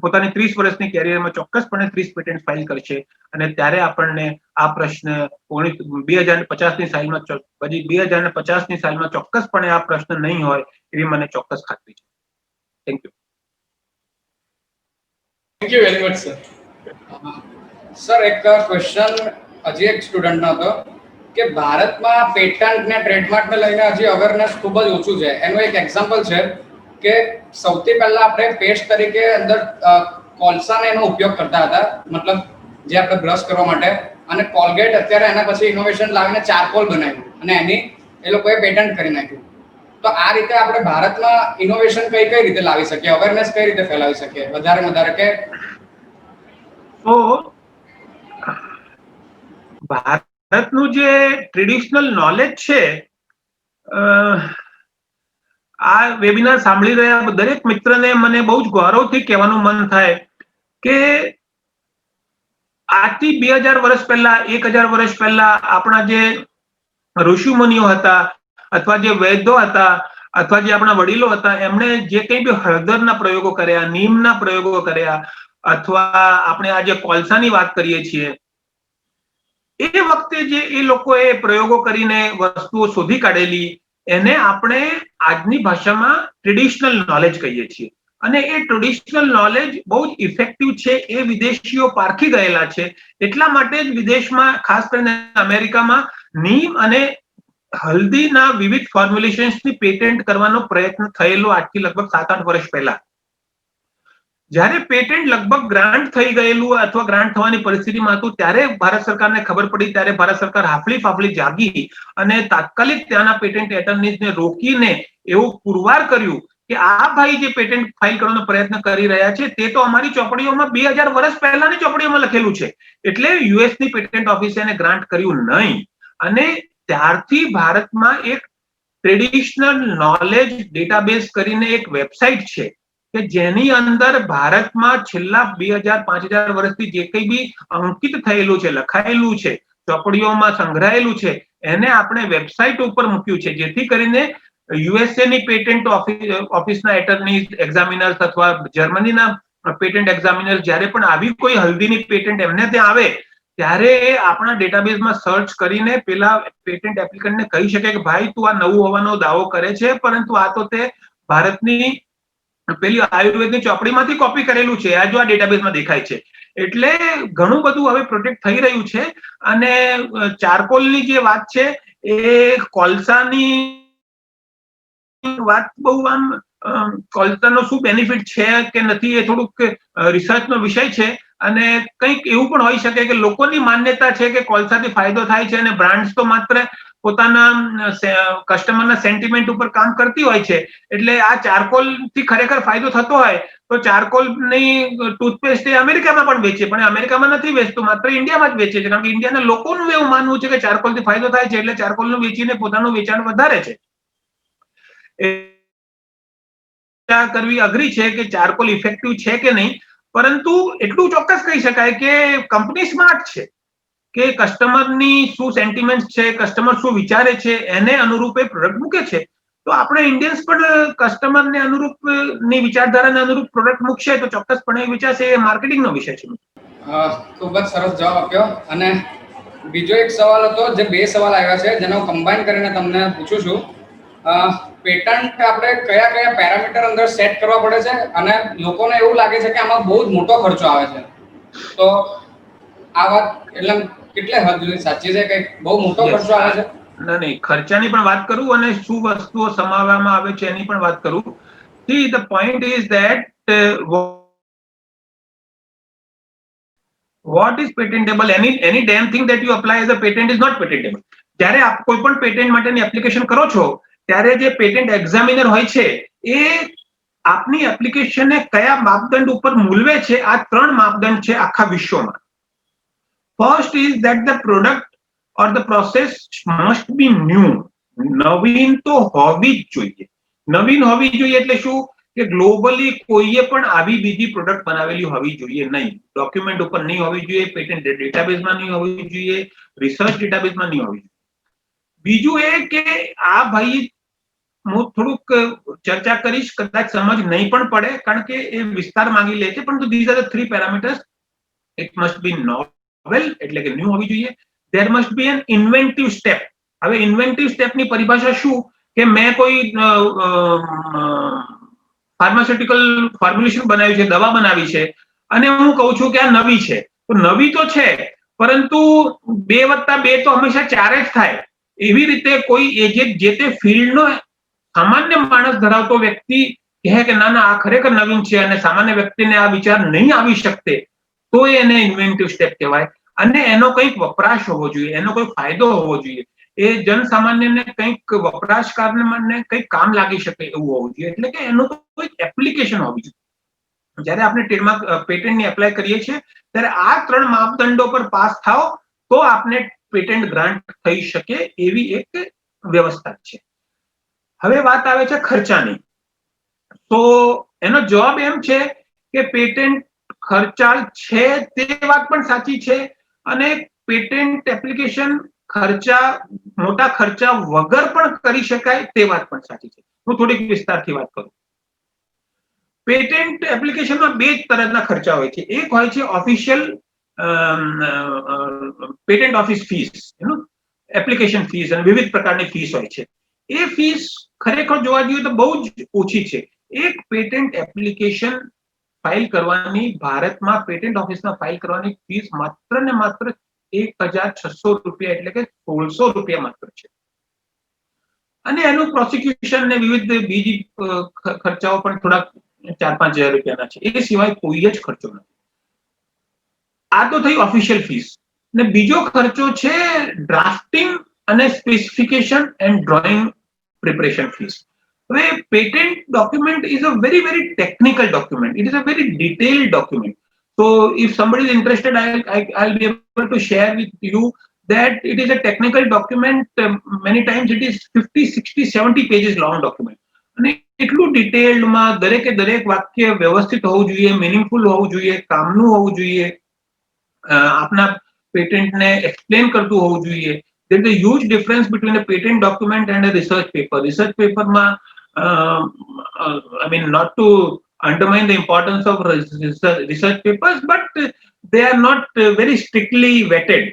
Speaker 1: પોતાની 30 વર્ષની કેરિયરમાં ચોક્કસપણે 30 પેટન્ટ ફાઇલ કરશે. અને ત્યારે આપણને આ પ્રશ્ન 2050ની સાલમાં 2050ની સાલમાં ચોક્કસપણે આ પ્રશ્ન નહીં હોય એવી મને ચોક્કસ ખાતરી છે. Thank you.
Speaker 2: Thank you very much sir. Sir એક ક્વેશ્ચન હજી એક સ્ટુડન્ટનો હતો કે ભારતમાં પેટન્ટ ને ટ્રેડમાર્કને લઈને હજી અવેરનેસ ખૂબ જ ઓછું છે. એનું એક એક્ઝામ્પલ છે કે સૌથી પહેલા આપણે પેસ્ટ તરીકે અંદર કોલસાનો એનો ઉપયોગ કરતા હતા, મતલબ જે આપણે બ્રશ કરવા માટે, અને કોલગેટ અત્યારે એના પછી ઇનોવેશન લાવીને ચારકોલ બનાવ્યું અને એની એ લોકોએ પેટન્ટ કરી નાખ્યું. તો આ રીતે આપણે ભારતમાં ઇનોવેશન કઈ રીતે લાવી શકીએ, અવેરનેસ કઈ રીતે ફેલાવી શકીએ વધારે કે?
Speaker 1: તો ભારતનું જે ટ્રેડિશનલ નોલેજ છે, આ વેબિનાર સાંભળી રહ્યા દરેક મિત્રને મને બહુ જ ગૌરવથી કહેવાનું મન થાય કે આજથી 2000 વર્ષ પહેલા, 1000 વર્ષ પહેલા આપણા જે ઋષિ મુનિઓ હતા અથવા જે વૈદ્યો હતા અથવા જે આપણા વડીલો હતા, એમણે જે કંઈ બી હળદરના પ્રયોગો કર્યા, નીમના પ્રયોગો કર્યા, અથવા આપણે આજે કોલસાની વાત કરીએ છીએ, એ વખતે જે એ લોકોએ પ્રયોગો કરીને વસ્તુઓ શોધી કાઢેલી, એને આપણે આજની ભાષામાં ટ્રેડિશનલ નોલેજ કહીએ છીએ. અને એ ટ્રેડિશનલ નોલેજ બહુ જ ઇફેક્ટિવ છે. એ વિદેશીઓ પારખી ગયેલા છે. એટલા માટે જ વિદેશમાં, ખાસ કરીને અમેરિકામાં, નીમ અને હલ્દીના વિવિધ ફોર્મ્યુલેશન્સની પેટન્ટ કરવાનો પ્રયત્ન થયેલો આજથી લગભગ 7-8 વર્ષ પહેલા. જ્યારે પેટન્ટ લગભગ ગ્રાન્ટ થઈ ગયેલું અથવા ગ્રાન્ટ થવાની પરિસ્થિતિમાં હતું, ત્યારે ભારત સરકારને ખબર પડી, ત્યારે ભારત સરકાર હાફલી ફાફલી જાગી અને તાત્કાલિક ત્યાંના પેટન્ટ એટર્નીઝને રોકીને એવું પુરવાર કર્યું કે આ ભાઈ જે પેટન્ટ ફાઇલ કરવાનો પ્રયત્ન કરી રહ્યા છે તે તો અમારી ચોપડીઓમાં 2000 વર્ષ પહેલાની ચોપડીઓમાં લખેલું છે, એટલે યુએસની પેટન્ટ ઓફિસે એને ગ્રાન્ટ કર્યું નહીં. અને ત્યારથી ભારતમાં એક ટ્રેડિશનલ નોલેજ ડેટાબેઝ કરીને એક વેબસાઇટ છે કે જેની અંદર ભારતમાં છેલ્લા 2000-5000 વર્ષથી જે કંઈ બી અંકિત થયેલું છે, લખાયેલું છે, ચોપડીઓમાં સંગ્રહાયેલું છે, એને આપણે વેબસાઇટ ઉપર મૂક્યું છે, જેથી કરીને યુએસએની પેટન્ટ ઓફિસના એટર્ની એક્ઝામિનર્સ અથવા જર્મનીના પેટન્ટ એક્ઝામિનર્સ જ્યારે પણ આવી કોઈ હલ્દીની પેટન્ટ એમને ત્યાં આવે ત્યારે એ આપણા ડેટાબેઝમાં સર્ચ કરીને પેલા પેટન્ટ એપ્લિકન્ટને કહી શકે કે ભાઈ તું આ નવું હોવાનો દાવો કરે છે, પરંતુ આ તો તે ભારતની પેલી આયુર્વેદની ચોપડીમાંથી કોપી કરેલું છે, આ જો આ ડેટાબેઝમાં દેખાય છે. એટલે ઘણું બધું હવે પ્રોટેક્ટ થઈ રહ્યું છે. અને ચારકોલની જે વાત છે એ કોલસાની વાત બહુ આમ કોલસાનો શું બેનિફિટ છે કે નથી એ થોડુંક રિસર્ચનો વિષય છે. અને કંઈક એવું પણ હોઈ શકે કે લોકોની માન્યતા છે કે કોલસાથી ફાયદો થાય છે અને બ્રાન્ડ્સ તો માત્ર પોતાના કસ્ટમરના સેન્ટિમેન્ટ ઉપર કામ કરતી હોય છે. એટલે આ ચારકોલથી ખરેખર ફાયદો થતો હોય તો ચારકોલની ટૂથપેસ્ટ એ અમેરિકામાં પણ વેચે, પણ અમેરિકામાં નથી વેચતું, માત્ર ઇન્ડિયામાં જ વેચે છે, કારણ કે ઇન્ડિયાના લોકોનું એવું માનવું છે કે ચારકોલથી ફાયદો થાય છે, એટલે ચારકોલનું વેચીને પોતાનું વેચાણ વધારે છે. કરવી અઘરી છે કે ચારકોલ ઇફેક્ટિવ છે કે નહીં, પરંતુ એટલું ચોક્કસ કહી શકાય કે કંપની સ્માર્ટ છે કે કસ્ટમરની શું સેન્ટિમેન્ટ છે, કસ્ટમર શું વિચારે છે, એને અનુરૂપ એ પ્રોડક્ટ મૂકે છે. તો આપણે ઇન્ડિયન્સ પણ કસ્ટમરને અનુરૂપ ની વિચારધારાને અનુરૂપ પ્રોડક્ટ મૂકશે તો ચોક્કસપણે વિચારશે. એ માર્કેટિંગનો વિષય છે.
Speaker 2: ખૂબ જ સરસ જવાબ આપ્યો. અને બીજો એક સવાલ હતો, જે બે સવાલ આવ્યા છે જેને હું કમ્બાઈન કરીને તમને પૂછું છું. પેટન્ટ આપણે કયા પેરામીટર અંદર સેટ કરવા પડે છે અને લોકોને એવું લાગે છે કે આમાં બહુ જ મોટો ખર્ચો આવે છે, તો આ વાત એટલે
Speaker 4: કેટલે હદ સુધી સાચી છે? કઈ બહુ મોટો ખર્ચો આવે છે?
Speaker 1: નહીં, ખર્ચાની પણ વાત કરું અને શું વસ્તુઓ સમાવવામાં આવે છે એની પણ વાત કરું. See, the point is that what is patentable? Any damn thing that you apply as a patent is not patentable. જ્યારે આપ કોઈ પણ પેટન્ટ માટેની એપ્લિકેશન કરો છો ત્યારે જે પેટન્ટ એક્ઝામિનર હોય છે એ આપની એપ્લિકેશનને કયા માપદંડ ઉપર મૂલવે છે, આ 3 માપદંડ છે આખા વિશ્વમાં. First is that the product or the process must be new. નવીન તો હોવી જ જોઈએ. નવીન હોવી જોઈએ એટલે શું કે ગ્લોબલી કોઈએ પણ આવી બીજી પ્રોડક્ટ બનાવેલી હોવી જોઈએ નહીં. ડોક્યુમેન્ટ ઉપર નહીં હોવી જોઈએ, પેટન્ટ ડેટાબેઝમાં નહીં હોવી જોઈએ, રિસર્ચ ડેટાબેઝમાં નહીં હોવી જોઈએ. બીજું એ કે આ ભાઈ હું થોડુંક ચર્ચા કરીશ, કદાચ સમજ નહીં પણ પડે કારણ કે એ વિસ્તાર માંગી લે છે, પરંતુ these are the 3 parameters. It must be novel એટલે કે ન્યૂ હોવી જોઈએ. There must be an inventive step. હવે ઇન્વેન્ટિવ સ્ટેપની પરિભાષા શું કે મેં કોઈ ફાર્માસ્યુટિકલ ફોર્મ્યુલેશન બનાવ્યું છે, દવા બનાવી છે અને હું કહું છું કે આ નવી છે, તો નવી તો છે પરંતુ 2+2 તો હંમેશા 4 જ થાય. એવી રીતે કોઈ જે તે ફિલ્ડનો સામાન્ય માણસ ધરાવતો વ્યક્તિ કહે કે ના ના આ ખરેખર નવીન છે અને સામાન્ય વ્યક્તિને આ વિચાર નહીં આવી શકતે, તો એને ઇન્વેન્ટિવ સ્ટેપ કહેવાય. અને એનો કંઈક વપરાશ હોવો જોઈએ, એનો કોઈ ફાયદો હોવો જોઈએ, એ જનસામાન્યને કંઈક વપરાશકારને કંઈક કામ લાગી શકે એવું હોવું જોઈએ, એટલે કે એનો કોઈ એપ્લિકેશન હોવી જોઈએ. જ્યારે આપણે ટ્રેડમાર્ક પેટન્ટની એપ્લાય કરીએ છીએ ત્યારે આ 3 માપદંડો પર પાસ થાઓ તો આપને પેટન્ટ ગ્રાન્ટ થઈ શકે એવી એક વ્યવસ્થા છે. હવે વાત આવે છે ખર્ચાની. તો એનો જવાબ એમ છે કે પેટન્ટ ખર્ચાળ છે તે વાત પણ સાચી છે અને પેટન્ટ એપ્લિકેશન મોટા ખર્ચા વગર પણ કરી શકાય તે વાત પણ સાચી છે. હું થોડીક વિસ્તારથી વાત કરું. પેટન્ટ એપ્લિકેશનમાં 2 તરહના ખર્ચા હોય છે. એક હોય છે official patent office fees, application fees અને વિવિધ પ્રકારની ફીસ હોય છે. એ ફીસ ખરેખર જોવા જોઈએ તો બહુ જ ઓછી છે. એક પેટન્ટ એપ્લિકેશન ફાઇલ કરવાની ભારતમાં પેટન્ટ ઓફિસમાં ફાઇલ કરવાની ફીસ માત્ર ને માત્ર 1,600 રૂપિયા એટલે કે 1,600 રૂપિયા માત્ર છે. અને એનું પ્રોસિક્યુશન ને વિવિધ બીજી ખર્ચાઓ પણ થોડા 4-5 હજાર રૂપિયાના છે. એ સિવાય કોઈ જ ખર્ચો નથી. આ તો થઈ ઓફિશિયલ ફીસ. ને બીજો ખર્ચો છે ડ્રાફ્ટિંગ અને specification and drawing preparation fees. હવે patent document is a very very technical document. It is a very detailed document. So if somebody is interested, I'll be able to share with you that it is a technical document. Many times it is 50, 60, 70 pages long document. અને એટલું ડિટેલ્ડમાં દરેકે દરેક વાક્ય વ્યવસ્થિત હોવું જોઈએ, meaningful હોવું જોઈએ, કામનું હોવું જોઈએ, આપના પેટન્ટને એક્સપ્લેન કરતું હોવું જોઈએ. There is a huge difference between a patent document and a research paper. Research paperમાં I mean, not to undermine the importance of research papers, but they are not very strictly vetted.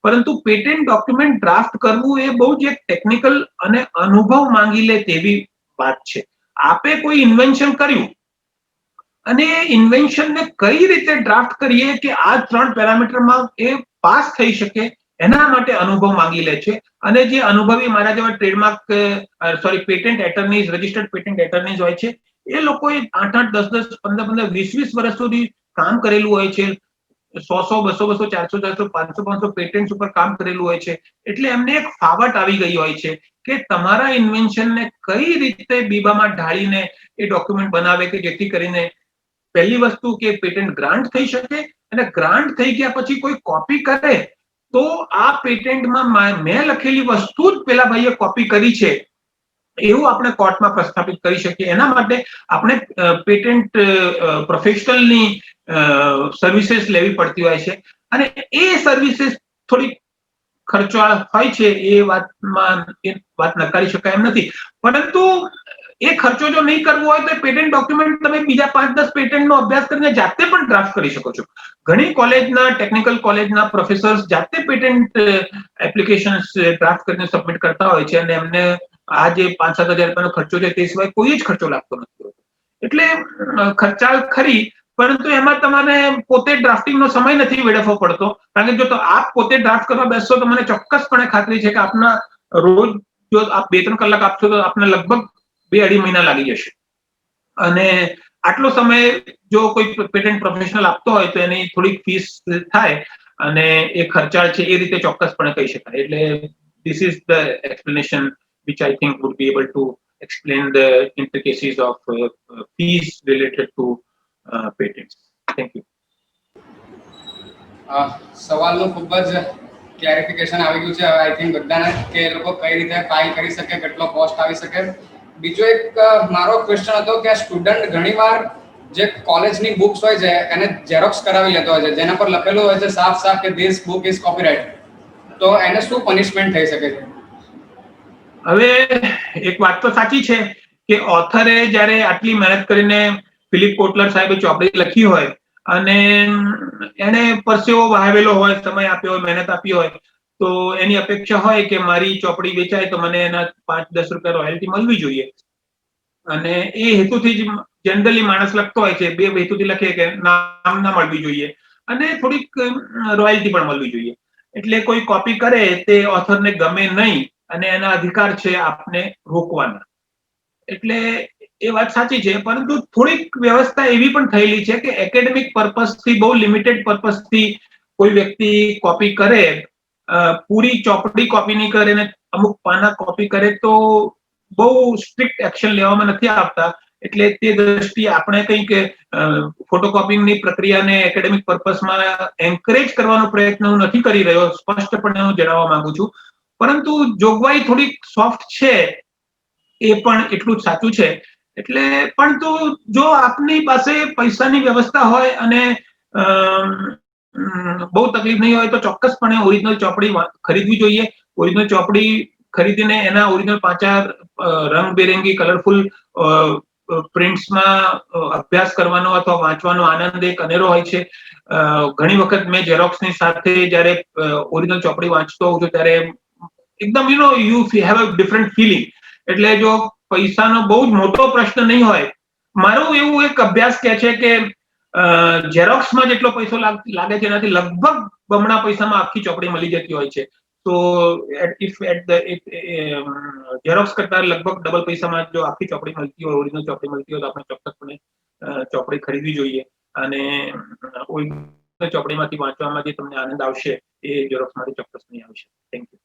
Speaker 1: પરંતુ patent document draft કરવું એ બહુ જ એક technical અને અનુભવ માંગી લે તેવી વાત છે. આપે કોઈ ઇન્વેન્શન કર્યું અને ઇન્વેન્શનને કઈ રીતે ડ્રાફ્ટ કરીએ કે આ 3 પેરામીટરમાં એ પાસ થઈ શકે એના માટે અનુભવ માંગી લે છે. અને જે અનુભવી મારા જેવા ટ્રેડમાર્ક પેટન્ટ એટર્નીઝ, રજિસ્ટર્ડ પેટન્ટ એટર્નીઝ હોય છે એ લોકોએ 8-8, 10-10, 15-15, 20-20 વર્ષ સુધી કામ કરેલું હોય છે. 100-100, 200-200, 400-400, 500-500 પેટન્ટ્સ ઉપર કામ કરેલું હોય છે. એટલે એમને એક ફાવટ આવી ગઈ હોય છે કે તમારા ઇન્વેન્શનને કઈ રીતે બીબામાં ઢાળીને એ ડોક્યુમેન્ટ બનાવે કે જેથી કરીને પહેલી વસ્તુ કે પેટન્ટ ગ્રાન્ટ થઈ શકે અને ગ્રાન્ટ થઈ ગયા પછી કોઈ કોપી કરે તો આ પેટન્ટમાં મેં લખેલી વસ્તુ જ પેલા ભાઈએ કોપી કરી છે એવું આપણે કોર્ટમાં પ્રસ્થાપિત કરી શકીએ. એના માટે આપણે પેટન્ટ પ્રોફેશનલની સર્વિસીસ લેવી પડતી હોય છે અને એ સર્વિસીસ થોડી ખર્ચાળ હોય છે. એ વાત નકારી શકાય એમ નથી. પરંતુ એ ખર્ચો જો નહીં કરવો હોય તો પેટન્ટ ડોક્યુમેન્ટ તમે બીજા 5-10 પેટન્ટનો અભ્યાસ કરીને જાતે પણ ડ્રાફ્ટ કરી શકો છો. ઘણી કોલેજના, ટેકનિકલ કોલેજના પ્રોફેસર્સ જાતે પેટન્ટ એપ્લિકેશન્સ ડ્રાફ્ટ કરીને સબમિટ કરતા હોય છે અને એમને આ જે 5-7 હજાર રૂપિયાનો ખર્ચો છે તે સિવાય કોઈ જ ખર્ચો લાગતો નથી. એટલે ખર્ચાળ ખરી, પરંતુ એમાં તમારે પોતે ડ્રાફ્ટિંગનો સમય નથી વેડફવો પડતો, કારણ કે જો તો આપ પોતે ડ્રાફ્ટ કરવા બેસશો તો મને ચોક્કસપણે ખાતરી છે કે આપના રોજ જો આપ 2-3 કલાક આપશો તો આપને લગભગ 2-2.5 મહિના લાગી જશે. અને આટલો સમય જો કોઈ પેટન્ટ પ્રોફેશનલ આપતો હોય તો એની થોડીક ફીસ થાય અને એ ખર્ચાળ છે, એ રીતે ચોક્કસપણે કહી શકાય. એટલે this is the explanation which I think would be able to explain the intricacies of fees related to patents. Thank you.
Speaker 4: સવાલનું ખૂબ જ ક્લેરિફિકેશન આવી ગયું છે હવે આઈ થિંક બધાને કે એ લોકો કઈ રીતે ફાઇલ કરી શકે, કેટલો કોસ્ટ આવી શકે. બીજો એક મારો ક્વેશ્ચન હતો કે સ્ટુડન્ટ ઘણીવાર જે કોલેજની બુક્સ હોય છે એને ઝેરોક્સ કરાવી લેતો હોય છે, જેના પર લખેલું હોય છે સાફ સાફ કે ધીસ બુક ઇઝ કોપીરાઇટ, તો એને શું પનિશમેન્ટ થઈ શકે છે?
Speaker 1: હવે એક વાત તો સાચી છે કે ઓથરે જ્યારે આટલી મહેનત કરીને ફિલિપ કોટલર સાહેબે ચોપડી લખી હોય અને એને પરસેવો વહાવેલો હોય, સમય આપ્યો હોય, મહેનત આપી હોય, તો એની અપેક્ષા હોય કે મારી ચોપડી વેચાય તો મને એના 5-10 રૂપિયા રોયલ્ટી મળવી જોઈએ. અને એ હેતુથી જ જનરલી માણસ લખતો હોય છે, બે હેતુથી લખે કે નામ ના મળવી જોઈએ અને થોડીક રોયલ્ટી પણ મળવી જોઈએ. એટલે કોઈ કોપી કરે તે ઓથરને ગમે નહીં અને એના અધિકાર છે આપને રોકવાના. એટલે એ વાત સાચી છે, પરંતુ થોડીક વ્યવસ્થા એવી પણ થયેલી છે કે એકેડેમિક પર્પઝથી, બહુ લિમિટેડ પર્પઝથી કોઈ વ્યક્તિ કોપી કરે, પૂરી ચોપડી કોપી નહીં કરે ને અમુક પાના કોપી કરે તો બહુ સ્ટ્રિક્ટ એક્શન લેવામાં નથી આવતા. એટલે તે દ્રષ્ટિએ આપણે કંઈક ફોટોકોપિંગની પ્રક્રિયાને એકેડેમિક પર્પઝમાં એન્કરેજ કરવાનો પ્રયત્ન હું નથી કરી રહ્યો, સ્પષ્ટપણે હું જણાવવા માંગુ છું. પરંતુ જોગવાઈ થોડીક સોફ્ટ છે એ પણ એટલું જ સાચું છે. એટલે પરંતુ જો આપની પાસે પૈસાની વ્યવસ્થા હોય અને બહુ તકલીફ નહીં હોય તો ચોક્કસપણે ઓરિજિનલ ચોપડી ખરીદવી જોઈએ. ઓરિજિનલ ચોપડી ખરીદીને એના ઓરિજિનલ 5-4 રંગબેરંગી કલરફુલ પ્રિન્ટ્સમાં અભ્યાસ કરવાનો અથવા વાંચવાનો આનંદ એક અનેરો હોય છે. ઘણી વખત મેં ઝેરોક્સની સાથે જ્યારે ઓરિજિનલ ચોપડી વાંચતો હોઉં છું ત્યારે એકદમ you have a different feeling. એટલે જો પૈસાનો બહુ જ મોટો પ્રશ્ન નહીં હોય, મારું એવું એક અભ્યાસ કહે છે કે ઝેરોક્સમાં જેટલો પૈસો લાગે છે એનાથી લગભગ બમણા પૈસામાં આખી ચોપડી મળી જતી હોય છે. તો ઝેરોક્સ કરતા લગભગ ડબલ પૈસામાં જો આખી ચોપડી મળતી હોય, ઓરિજિનલ ચોપડી મળતી હોય, તો આપણે ચોક્કસપણે ચોપડી ખરીદવી જોઈએ. અને ઓરિજિનલ ચોપડીમાંથી વાંચવામાં જે તમને આનંદ આવશે એ ઝેરોક્સમાંથી ચોક્કસ નહીં આવશે. Thank you.